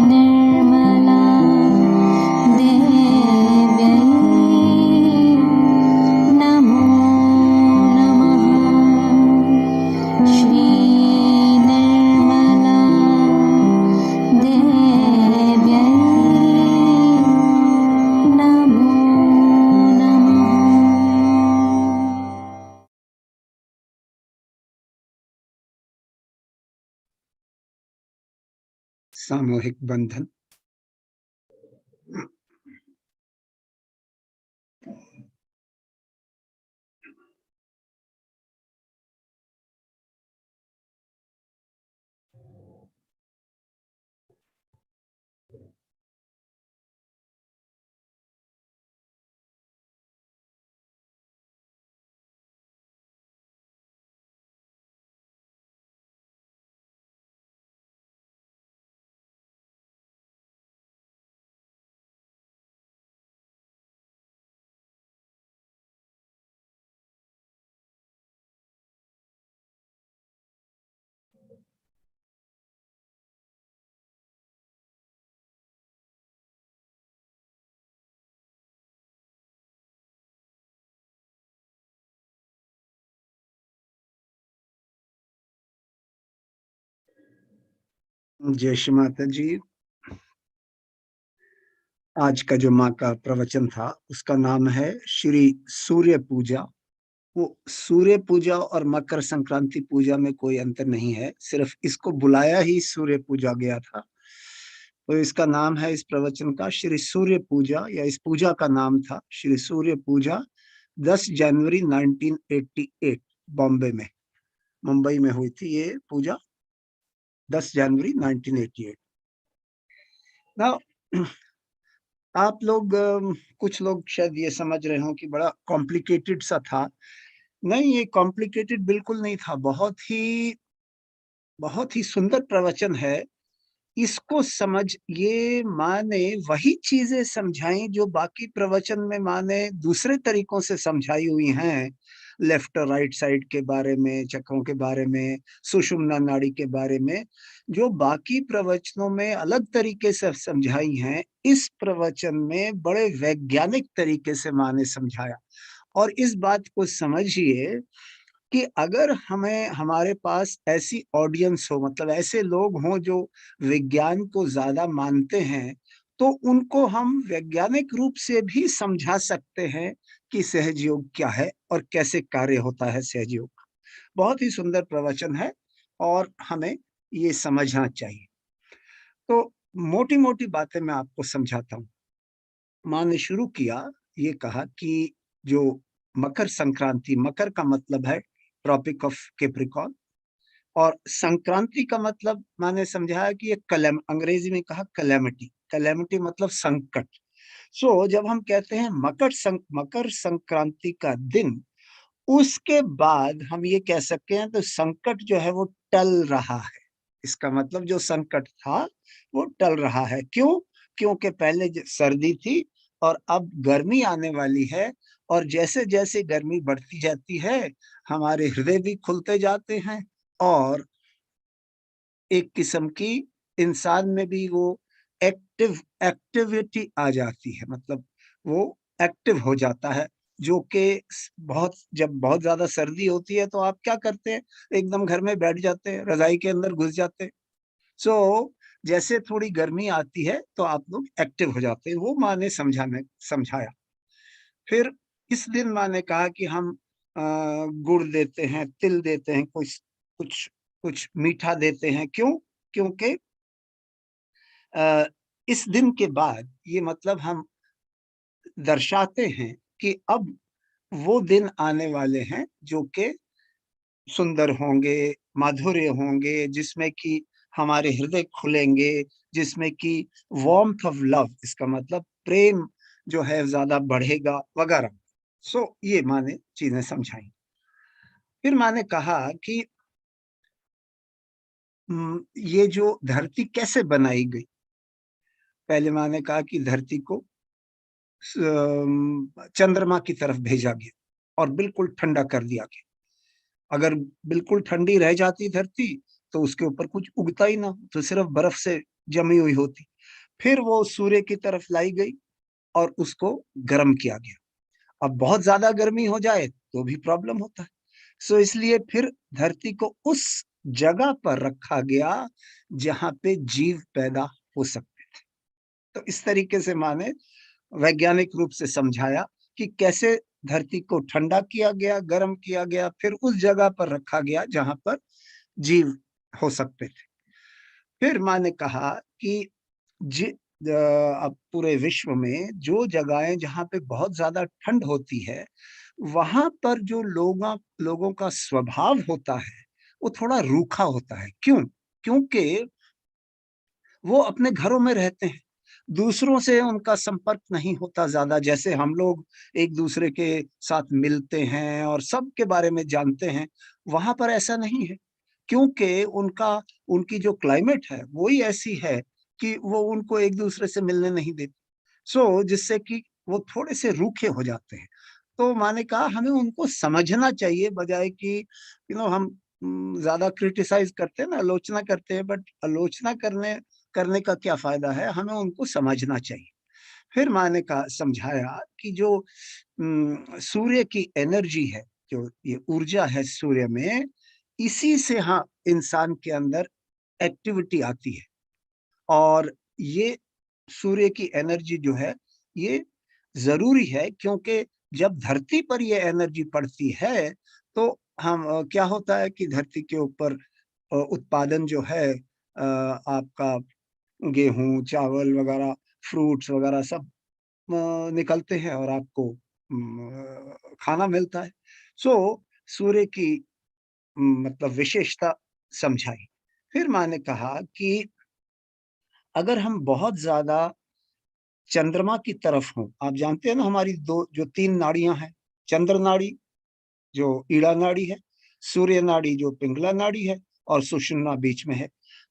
निर्मला देव्यै नमो नमः। श्री निर्मला देव्यै नमो नमः। सामूहिक बंधन। जय श्री माता जी। आज का जो माँ का प्रवचन था उसका नाम है श्री सूर्य पूजा। वो सूर्य पूजा और मकर संक्रांति पूजा में कोई अंतर नहीं है, सिर्फ इसको बुलाया ही सूर्य पूजा गया था। तो इसका नाम है इस प्रवचन का श्री सूर्य पूजा, या इस पूजा का नाम था श्री सूर्य पूजा। 10 जनवरी 1988 बॉम्बे में, मुंबई में हुई थी ये पूजा। 10 जनवरी 1988। ना आप लोग कुछ लोग शायद ये समझ रहे हो कि बड़ा कॉम्प्लिकेटेड सा था। नहीं, ये कॉम्प्लिकेटेड बिल्कुल नहीं था। बहुत ही बहुत ही सुंदर प्रवचन है। इसको समझ ये माँ ने वही चीजें समझाई जो बाकी प्रवचन में माँ ने दूसरे तरीकों से समझाई हुई हैं। लेफ्ट और राइट साइड के बारे में, चक्रों के बारे में, सुषुम्ना नाड़ी के बारे में, जो बाकी प्रवचनों में अलग तरीके से समझाई हैं, इस प्रवचन में बड़े वैज्ञानिक तरीके से माँ ने समझाया। और इस बात को समझिए कि अगर हमें हमारे पास ऐसी ऑडियंस हो, मतलब ऐसे लोग हों जो विज्ञान को ज्यादा मानते हैं, तो उनको हम वैज्ञानिक रूप से भी समझा सकते हैं कि सहज योग क्या है और कैसे कार्य होता है सहज योग। बहुत ही सुंदर प्रवचन है और हमें ये समझना चाहिए। तो मोटी मोटी बातें मैं आपको समझाता हूँ। माँ ने शुरू किया, ये कहा कि जो मकर संक्रांति, मकर का मतलब है ट्रॉपिक ऑफ कैप्रिकॉर्न, और संक्रांति का मतलब मैंने समझाया कि ये अंग्रेजी में कहा कैलेमिटी, कैलेमिटी मतलब संकट। सो जब हम कहते हैं मकर संक्रांति का दिन, उसके बाद हम ये कह सकते हैं तो संकट जो है वो टल रहा है। इसका मतलब जो संकट था वो टल रहा है। क्यों? क्योंकि पहले सर्दी थी और अब गर्मी आने वाली है, और जैसे जैसे गर्मी बढ़ती जाती है हमारे हृदय भी खुलते जाते हैं, और एक किस्म की इंसान में भी वो एक्टिविटी आ जाती है, मतलब वो एक्टिव हो जाता है। जो कि जब बहुत ज्यादा सर्दी होती है तो आप क्या करते हैं, एकदम घर में बैठ जाते हैं, रजाई के अंदर घुस जाते हैं। सो जैसे थोड़ी गर्मी आती है तो आप लोग एक्टिव हो जाते हैं। वो माँ ने समझाया। फिर इस दिन माँ ने कहा कि हम गुड़ देते हैं, तिल देते हैं, कुछ कुछ कुछ मीठा देते हैं। क्यों? क्योंकि इस दिन के बाद ये मतलब हम दर्शाते हैं कि अब वो दिन आने वाले हैं जो कि सुंदर होंगे, माधुर्य होंगे, जिसमें कि हमारे हृदय खुलेंगे, जिसमें कि वार्मथ ऑफ लव, इसका मतलब प्रेम जो है ज्यादा बढ़ेगा वगैरह। सो ये माँ ने चीजें समझाई। फिर माँ ने कहा कि ये जो धरती कैसे बनाई गई। पहले माँ ने कहा कि धरती को चंद्रमा की तरफ भेजा गया और बिल्कुल ठंडा कर दिया गया। अगर बिल्कुल ठंडी रह जाती धरती तो उसके ऊपर कुछ उगता ही ना, तो सिर्फ बर्फ से जमी हुई होती। फिर वो सूर्य की तरफ लाई गई और उसको गर्म किया गया। अब बहुत ज्यादा गर्मी हो जाए तो भी प्रॉब्लम होता है। सो इसलिए फिर धरती को उस जगह पर रखा गया जहां पे जीव पैदा हो सकते थे। तो इस तरीके से माँ ने वैज्ञानिक रूप से समझाया कि कैसे धरती को ठंडा किया गया, गर्म किया गया, फिर उस जगह पर रखा गया जहां पर जीव हो सकते थे। फिर माँ ने कहा कि अब पूरे विश्व में जो जगहें जहाँ पे बहुत ज्यादा ठंड होती है, वहां पर जो लोगों का स्वभाव होता है वो थोड़ा रूखा होता है। क्यों? क्योंकि वो अपने घरों में रहते हैं, दूसरों से उनका संपर्क नहीं होता ज्यादा। जैसे हम लोग एक दूसरे के साथ मिलते हैं और सबके बारे में जानते हैं, वहां पर ऐसा नहीं है। क्योंकि उनकी जो क्लाइमेट है वो ही ऐसी है कि वो उनको एक दूसरे से मिलने नहीं देती। जिससे कि वो थोड़े से रूखे हो जाते हैं। तो मैंने कहा हमें उनको समझना चाहिए, बजाय कि हम ज्यादा क्रिटिसाइज करते हैं ना, आलोचना करते हैं, बट आलोचना करने का क्या फायदा है, हमें उनको समझना चाहिए। फिर मैंने कहा, समझाया कि जो सूर्य की एनर्जी है, जो ये ऊर्जा है सूर्य में, इसी से हाँ इंसान के अंदर एक्टिविटी आती है। और ये सूर्य की एनर्जी जो है ये जरूरी है, क्योंकि जब धरती पर ये एनर्जी पड़ती है तो हम क्या होता है कि धरती के ऊपर उत्पादन जो है आपका गेहूं, चावल वगैरह, फ्रूट्स वगैरह सब निकलते हैं और आपको खाना मिलता है। सूर्य की मतलब विशेषता समझाई। फिर मैंने कहा कि अगर हम बहुत ज्यादा चंद्रमा की तरफ हों, आप जानते हैं ना हमारी दो जो तीन नाड़ियां हैं, चंद्र नाड़ी जो ईड़ा नाड़ी है, सूर्य नाड़ी जो पिंगला नाड़ी है, और सुषुम्ना बीच में है।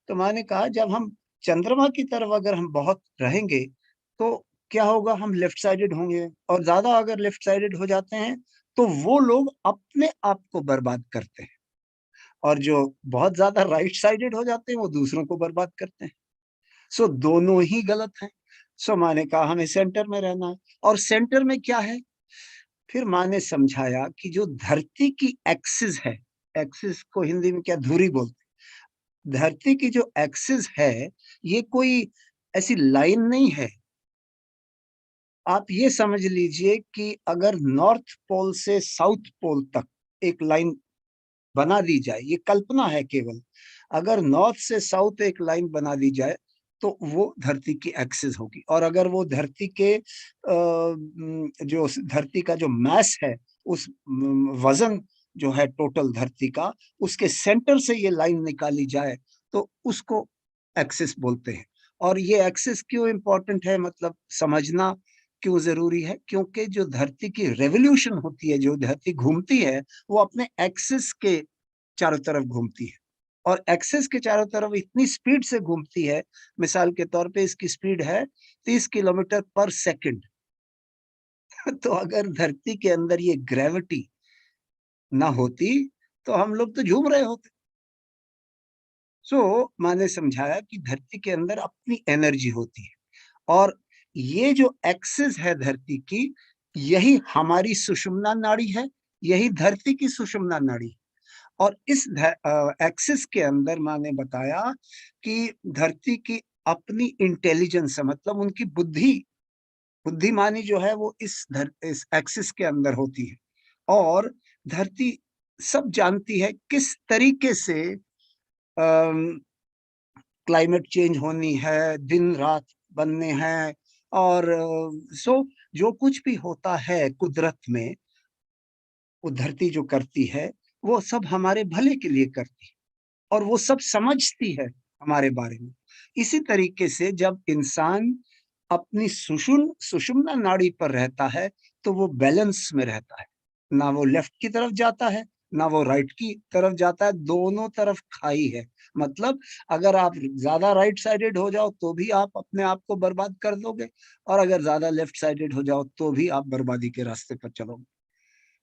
तो मैंने कहा जब हम चंद्रमा की तरफ अगर हम बहुत रहेंगे तो क्या होगा, हम लेफ्ट साइडेड होंगे, और ज्यादा अगर लेफ्ट साइडेड हो जाते हैं तो वो लोग अपने आप को बर्बाद करते हैं, और जो बहुत ज्यादा राइट साइडेड हो जाते हैं वो दूसरों को बर्बाद करते हैं। सो दोनों ही गलत हैं। सो माँ ने कहा हमें सेंटर में रहना है। और सेंटर में क्या है, फिर माँ ने समझाया कि जो धरती की एक्सिस है, एक्सिस को हिंदी में क्या धुरी बोलते हैं, धरती की जो एक्सिस है ये कोई ऐसी लाइन नहीं है। आप ये समझ लीजिए कि अगर नॉर्थ पोल से साउथ पोल तक एक लाइन बना दी जाए, ये कल्पना है केवल, अगर नॉर्थ से साउथ एक लाइन बना दी जाए तो वो धरती की एक्सिस होगी। और अगर वो धरती के जो धरती का जो मास है, उस वजन जो है टोटल धरती का, उसके सेंटर से ये लाइन निकाली जाए तो उसको एक्सिस बोलते हैं। और ये एक्सिस क्यों इंपॉर्टेंट है, मतलब समझना क्यों जरूरी है, क्योंकि जो धरती की रेवोल्यूशन होती है, जो धरती घूमती है, वो अपने एक्सिस के चारों तरफ घूमती है, और एक्सिस के चारों तरफ इतनी स्पीड से घूमती है, मिसाल के तौर पे इसकी स्पीड है 30 किलोमीटर पर सेकंड। तो अगर धरती के अंदर ये ग्रेविटी ना होती तो हम लोग तो झूम रहे होते। सो मैंने समझाया कि धरती के अंदर अपनी एनर्जी होती है, और ये जो एक्सिस है धरती की, यही हमारी सुषुम्ना नाड़ी है, यही धरती की सुषुम्ना नाड़ी। और इस एक्सिस के अंदर माँ ने बताया कि धरती की अपनी इंटेलिजेंस है, मतलब उनकी बुद्धिमानी जो है वो इस एक्सिस के अंदर होती है। और धरती सब जानती है किस तरीके से क्लाइमेट चेंज होनी है, दिन रात बनने हैं, और सो जो कुछ भी होता है कुदरत में, वो धरती जो करती है वो सब हमारे भले के लिए करती है, और वो सब समझती है हमारे बारे में। इसी तरीके से जब इंसान अपनी सुषुम्ना नाड़ी पर रहता है तो वो बैलेंस में रहता है, ना वो लेफ्ट की तरफ जाता है ना वो राइट की तरफ जाता है, दोनों तरफ खाई है। मतलब अगर आप ज्यादा राइट साइडेड हो जाओ तो भी आप अपने आप को बर्बाद कर दोगे, और अगर ज्यादा लेफ्ट साइडेड हो जाओ तो भी आप बर्बादी के रास्ते पर चलोगे।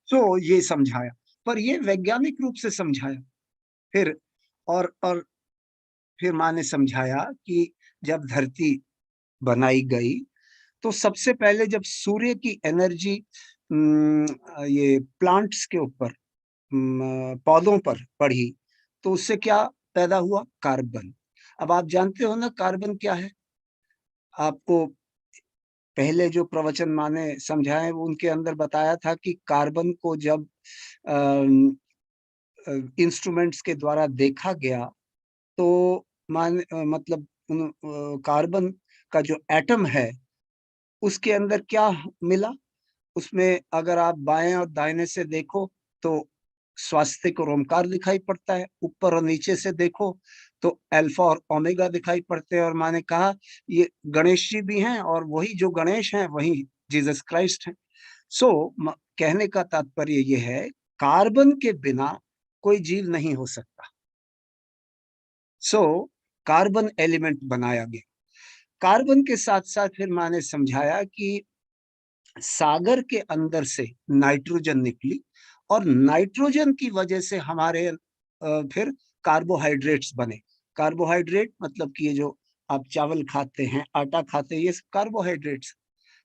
तो ये समझाया, पर ये वैज्ञानिक रूप से समझाया। फिर और फिर माँ ने समझाया कि जब धरती बनाई गई तो सबसे पहले जब सूर्य की एनर्जी ये प्लांट्स के ऊपर, पौधों पर पड़ी, तो उससे क्या पैदा हुआ, कार्बन। अब आप जानते हो ना कार्बन क्या है, आपको पहले जो प्रवचन माने समझाए उनके अंदर बताया था कि कार्बन को जब इंस्ट्रूमेंट्स के द्वारा देखा गया तो मतलब कार्बन का जो एटम है उसके अंदर क्या मिला, उसमें अगर आप बाएं और दाहिने से देखो तो स्वास्तिक और ओमकार दिखाई पड़ता है, ऊपर और नीचे से देखो तो अल्फा और ओमेगा दिखाई पड़ते हैं। और मैंने कहा ये गणेश जी भी हैं, और वही जो गणेश हैं वही जीसस क्राइस्ट हैं। सो कहने का तात्पर्य ये है, कार्बन के बिना कोई जीव नहीं हो सकता। सो कार्बन एलिमेंट बनाया गया। कार्बन के साथ साथ फिर मैंने समझाया कि सागर के अंदर से नाइट्रोजन निकली, और नाइट्रोजन की वजह से हमारे फिर कार्बोहाइड्रेट्स बने। कार्बोहाइड्रेट मतलब कि ये जो आप चावल खाते हैं, आटा खाते हैं, ये कार्बोहाइड्रेट्स।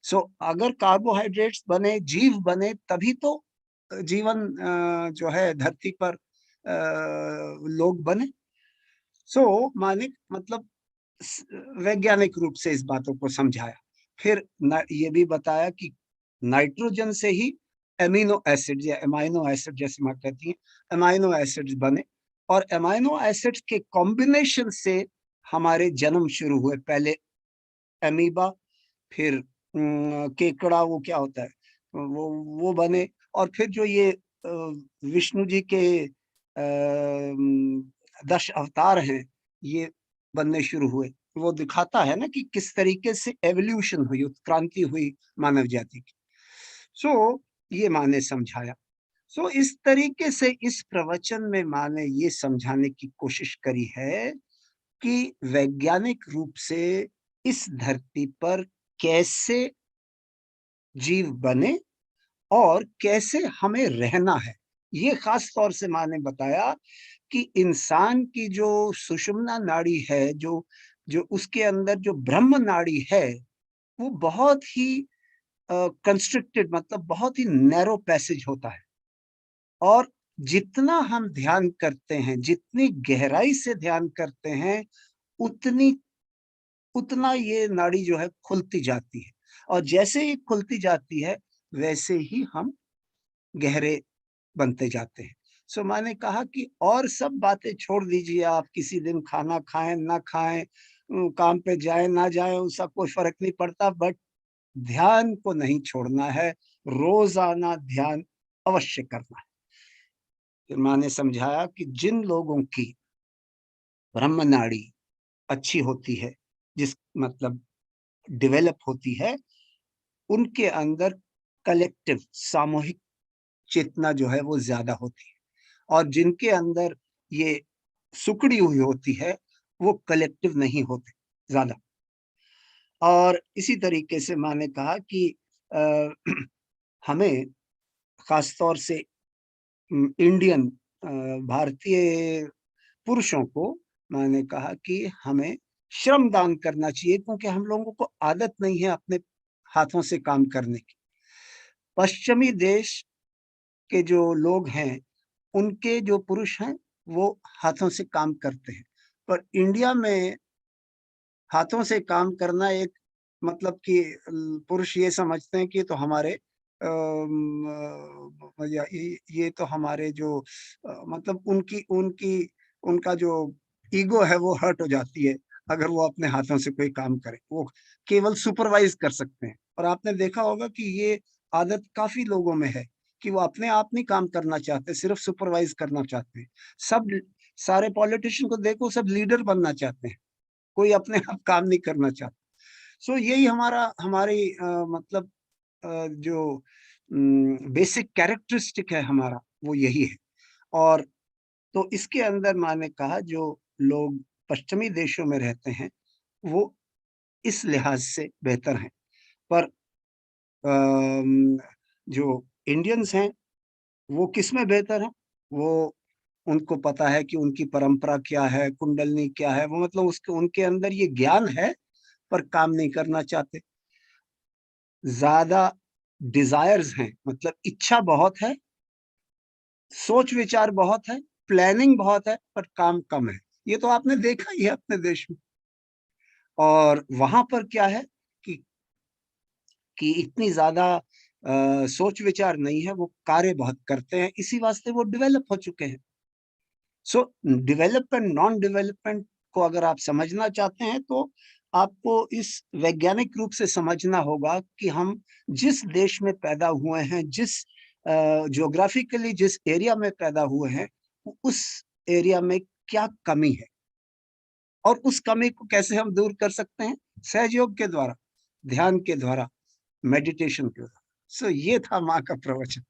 सो अगर कार्बोहाइड्रेट्स बने, जीव बने, तभी तो जीवन जो है धरती पर लोग बने। सो माने मतलब वैज्ञानिक रूप से इस बातों को समझाया। फिर ये भी बताया कि नाइट्रोजन से ही एमिनो एसिड या एमाइनो एसिड जैसे माँ कहती हैं, एमाइनो एसिड्स बने, और एमाइनो एसिड्स के कॉम्बिनेशन से हमारे जन्म शुरू हुए। पहले एमीबा, फिर केकड़ा, वो क्या होता है, वो बने, और फिर जो ये विष्णु जी के 10 अवतार हैं, ये बनने शुरू हुए। वो दिखाता है ना कि किस तरीके से एवोल्यूशन हुई, उत्क्रांति हुई मानव जाति की। सो ये माँ ने समझाया। सो इस तरीके से इस प्रवचन में माँ ने ये समझाने की कोशिश करी है कि वैज्ञानिक रूप से इस धरती पर कैसे जीव बने और कैसे हमें रहना है। ये खास तौर से माँ ने बताया कि इंसान की जो सुषुम्ना नाड़ी है, जो जो उसके अंदर जो ब्रह्म नाड़ी है, वो बहुत ही कंस्ट्रिक्टेड, मतलब बहुत ही नैरो पैसेज होता है। और जितना हम ध्यान करते हैं, जितनी गहराई से ध्यान करते हैं, उतनी उतना ये नाड़ी जो है खुलती जाती है। और जैसे ही खुलती जाती है, वैसे ही हम गहरे बनते जाते हैं। सो मैंने कहा कि और सब बातें छोड़ दीजिए, आप किसी दिन खाना खाएँ, ना खाएँ, काम पे जाएँ, ना जाएँ, उसका कोई फ़र्क नहीं पड़ता, बट ध्यान को नहीं छोड़ना है, रोज़ाना ध्यान अवश्य करना है। फिर माँ ने समझाया कि जिन लोगों की ब्रह्म नाड़ी अच्छी होती है, जिस मतलब डेवलप होती है, उनके अंदर कलेक्टिव सामूहिक चेतना जो है वो ज़्यादा होती है। और जिनके अंदर ये सिकुड़ी हुई होती है, वो कलेक्टिव नहीं होते ज़्यादा। और इसी तरीके से माँ ने कहा कि अ, हमें ख़ास तौर से इंडियन भारतीय पुरुषों को मैंने कहा कि हमें श्रमदान करना चाहिए, क्योंकि हम लोगों को आदत नहीं है अपने हाथों से काम करने की। पश्चिमी देश के जो लोग हैं, उनके जो पुरुष हैं, वो हाथों से काम करते हैं। पर इंडिया में हाथों से काम करना एक मतलब कि पुरुष ये समझते हैं कि ये तो हमारे या ये तो हमारे जो मतलब उनकी उनकी उनका जो ईगो है वो हर्ट हो जाती है, अगर वो अपने हाथों से कोई काम करे। वो केवल सुपरवाइज़ कर सकते हैं। और आपने देखा होगा कि ये आदत काफ़ी लोगों में है कि वो अपने आप नहीं काम करना चाहते, सिर्फ़ सुपरवाइज़ करना चाहते हैं। सब सारे पॉलिटिशियन को देखो, सब लीडर बनना चाहते हैं। कोई अपने आप काम नहीं करना चाहता। सो यही हमारी मतलब जो बेसिक कैरेक्टरिस्टिक है हमारा, वो यही है। और तो इसके अंदर मैंने कहा जो लोग पश्चिमी देशों में रहते हैं, वो इस लिहाज से बेहतर हैं। पर जो इंडियंस हैं, वो किसमें बेहतर हैं? वो उनको पता है कि उनकी परंपरा क्या है, कुंडलिनी क्या है, वो मतलब उसके उनके अंदर ये ज्ञान है, पर काम नहीं करना चाहते। ज़्यादा डिज़ायर्स हैं, मतलब इच्छा बहुत है, सोच-विचार बहुत है, प्लानिंग बहुत है, पर काम कम है। ये तो आपने देखा ही है अपने देश में। और वहाँ पर क्या है कि इतनी ज़्यादा सोच-विचार नहीं है, वो कार्य बहुत करते हैं, इसी वास्ते वो डेवलप हो चुके हैं। सो डेवलपमेंट, नॉन डेवलपमेंट को अगर आप समझना चाहते हैं, तो आपको इस वैज्ञानिक रूप से समझना होगा कि हम जिस देश में पैदा हुए हैं, जिस ज्योग्राफिकली जिस एरिया में पैदा हुए हैं, उस एरिया में क्या कमी है और उस कमी को कैसे हम दूर कर सकते हैं? सहज योग के द्वारा, ध्यान के द्वारा, मेडिटेशन के द्वारा। सो ये था माँ का प्रवचन।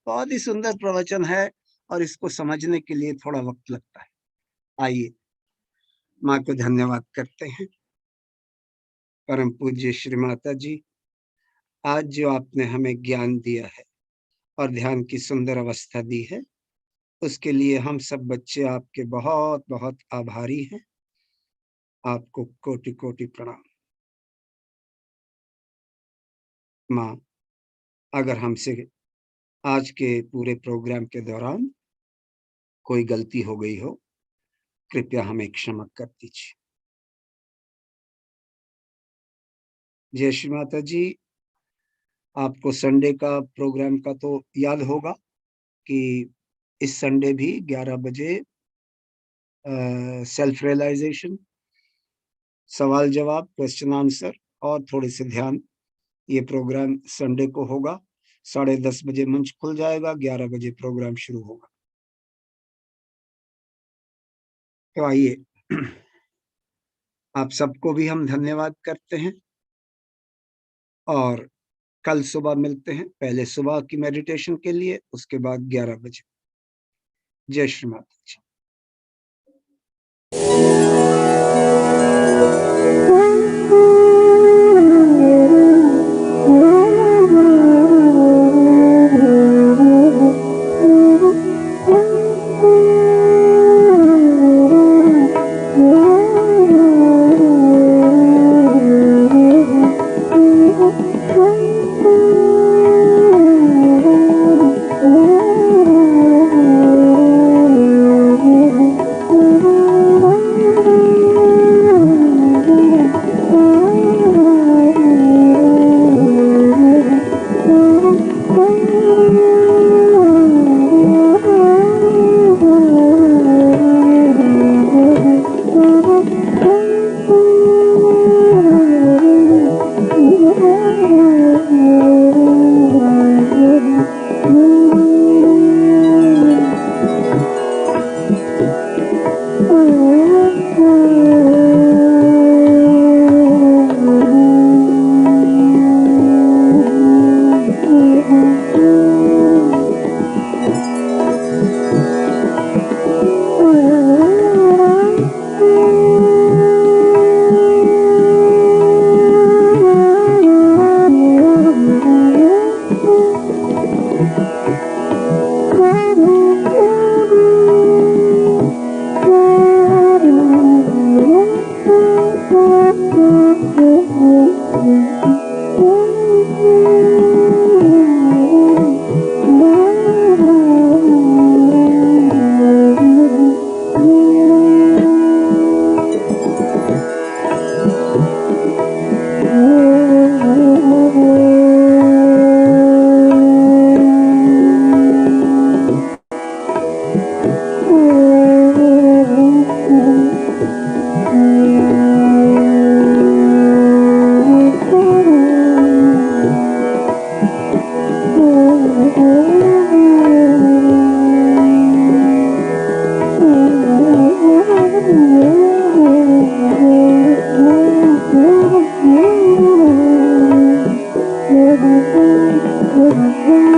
बहुत ही सुंदर प्रवचन है और इसको समझने के लिए थोड़ा वक़्त लगता है। आइए, माँ को धन्यवाद करते हैं। परम पूज्य श्री माता जी, आज जो आपने हमें ज्ञान दिया है और ध्यान की सुंदर अवस्था दी है, उसके लिए हम सब बच्चे आपके बहुत-बहुत आभारी हैं। आपको कोटि-कोटि प्रणाम। माँ, अगर हमसे आज के पूरे प्रोग्राम के दौरान कोई गलती हो गई हो, कृपया हमें क्षमा कर दीजिए। जय श्री माता जी, आपको संडे का प्रोग्राम का तो याद होगा कि इस संडे भी 11 बजे सेल्फ रियलाइजेशन, सवाल जवाब, क्वेश्चन आंसर और थोड़े से ध्यान, ये प्रोग्राम संडे को होगा। 10:30 बजे मंच खुल जाएगा, 11 बजे प्रोग्राम शुरू होगा। तो आइए, आप सबको भी हम धन्यवाद करते हैं और कल सुबह मिलते हैं, पहले सुबह की मेडिटेशन के लिए, उसके बाद 11 बजे। जय श्री माता जी। Thank you.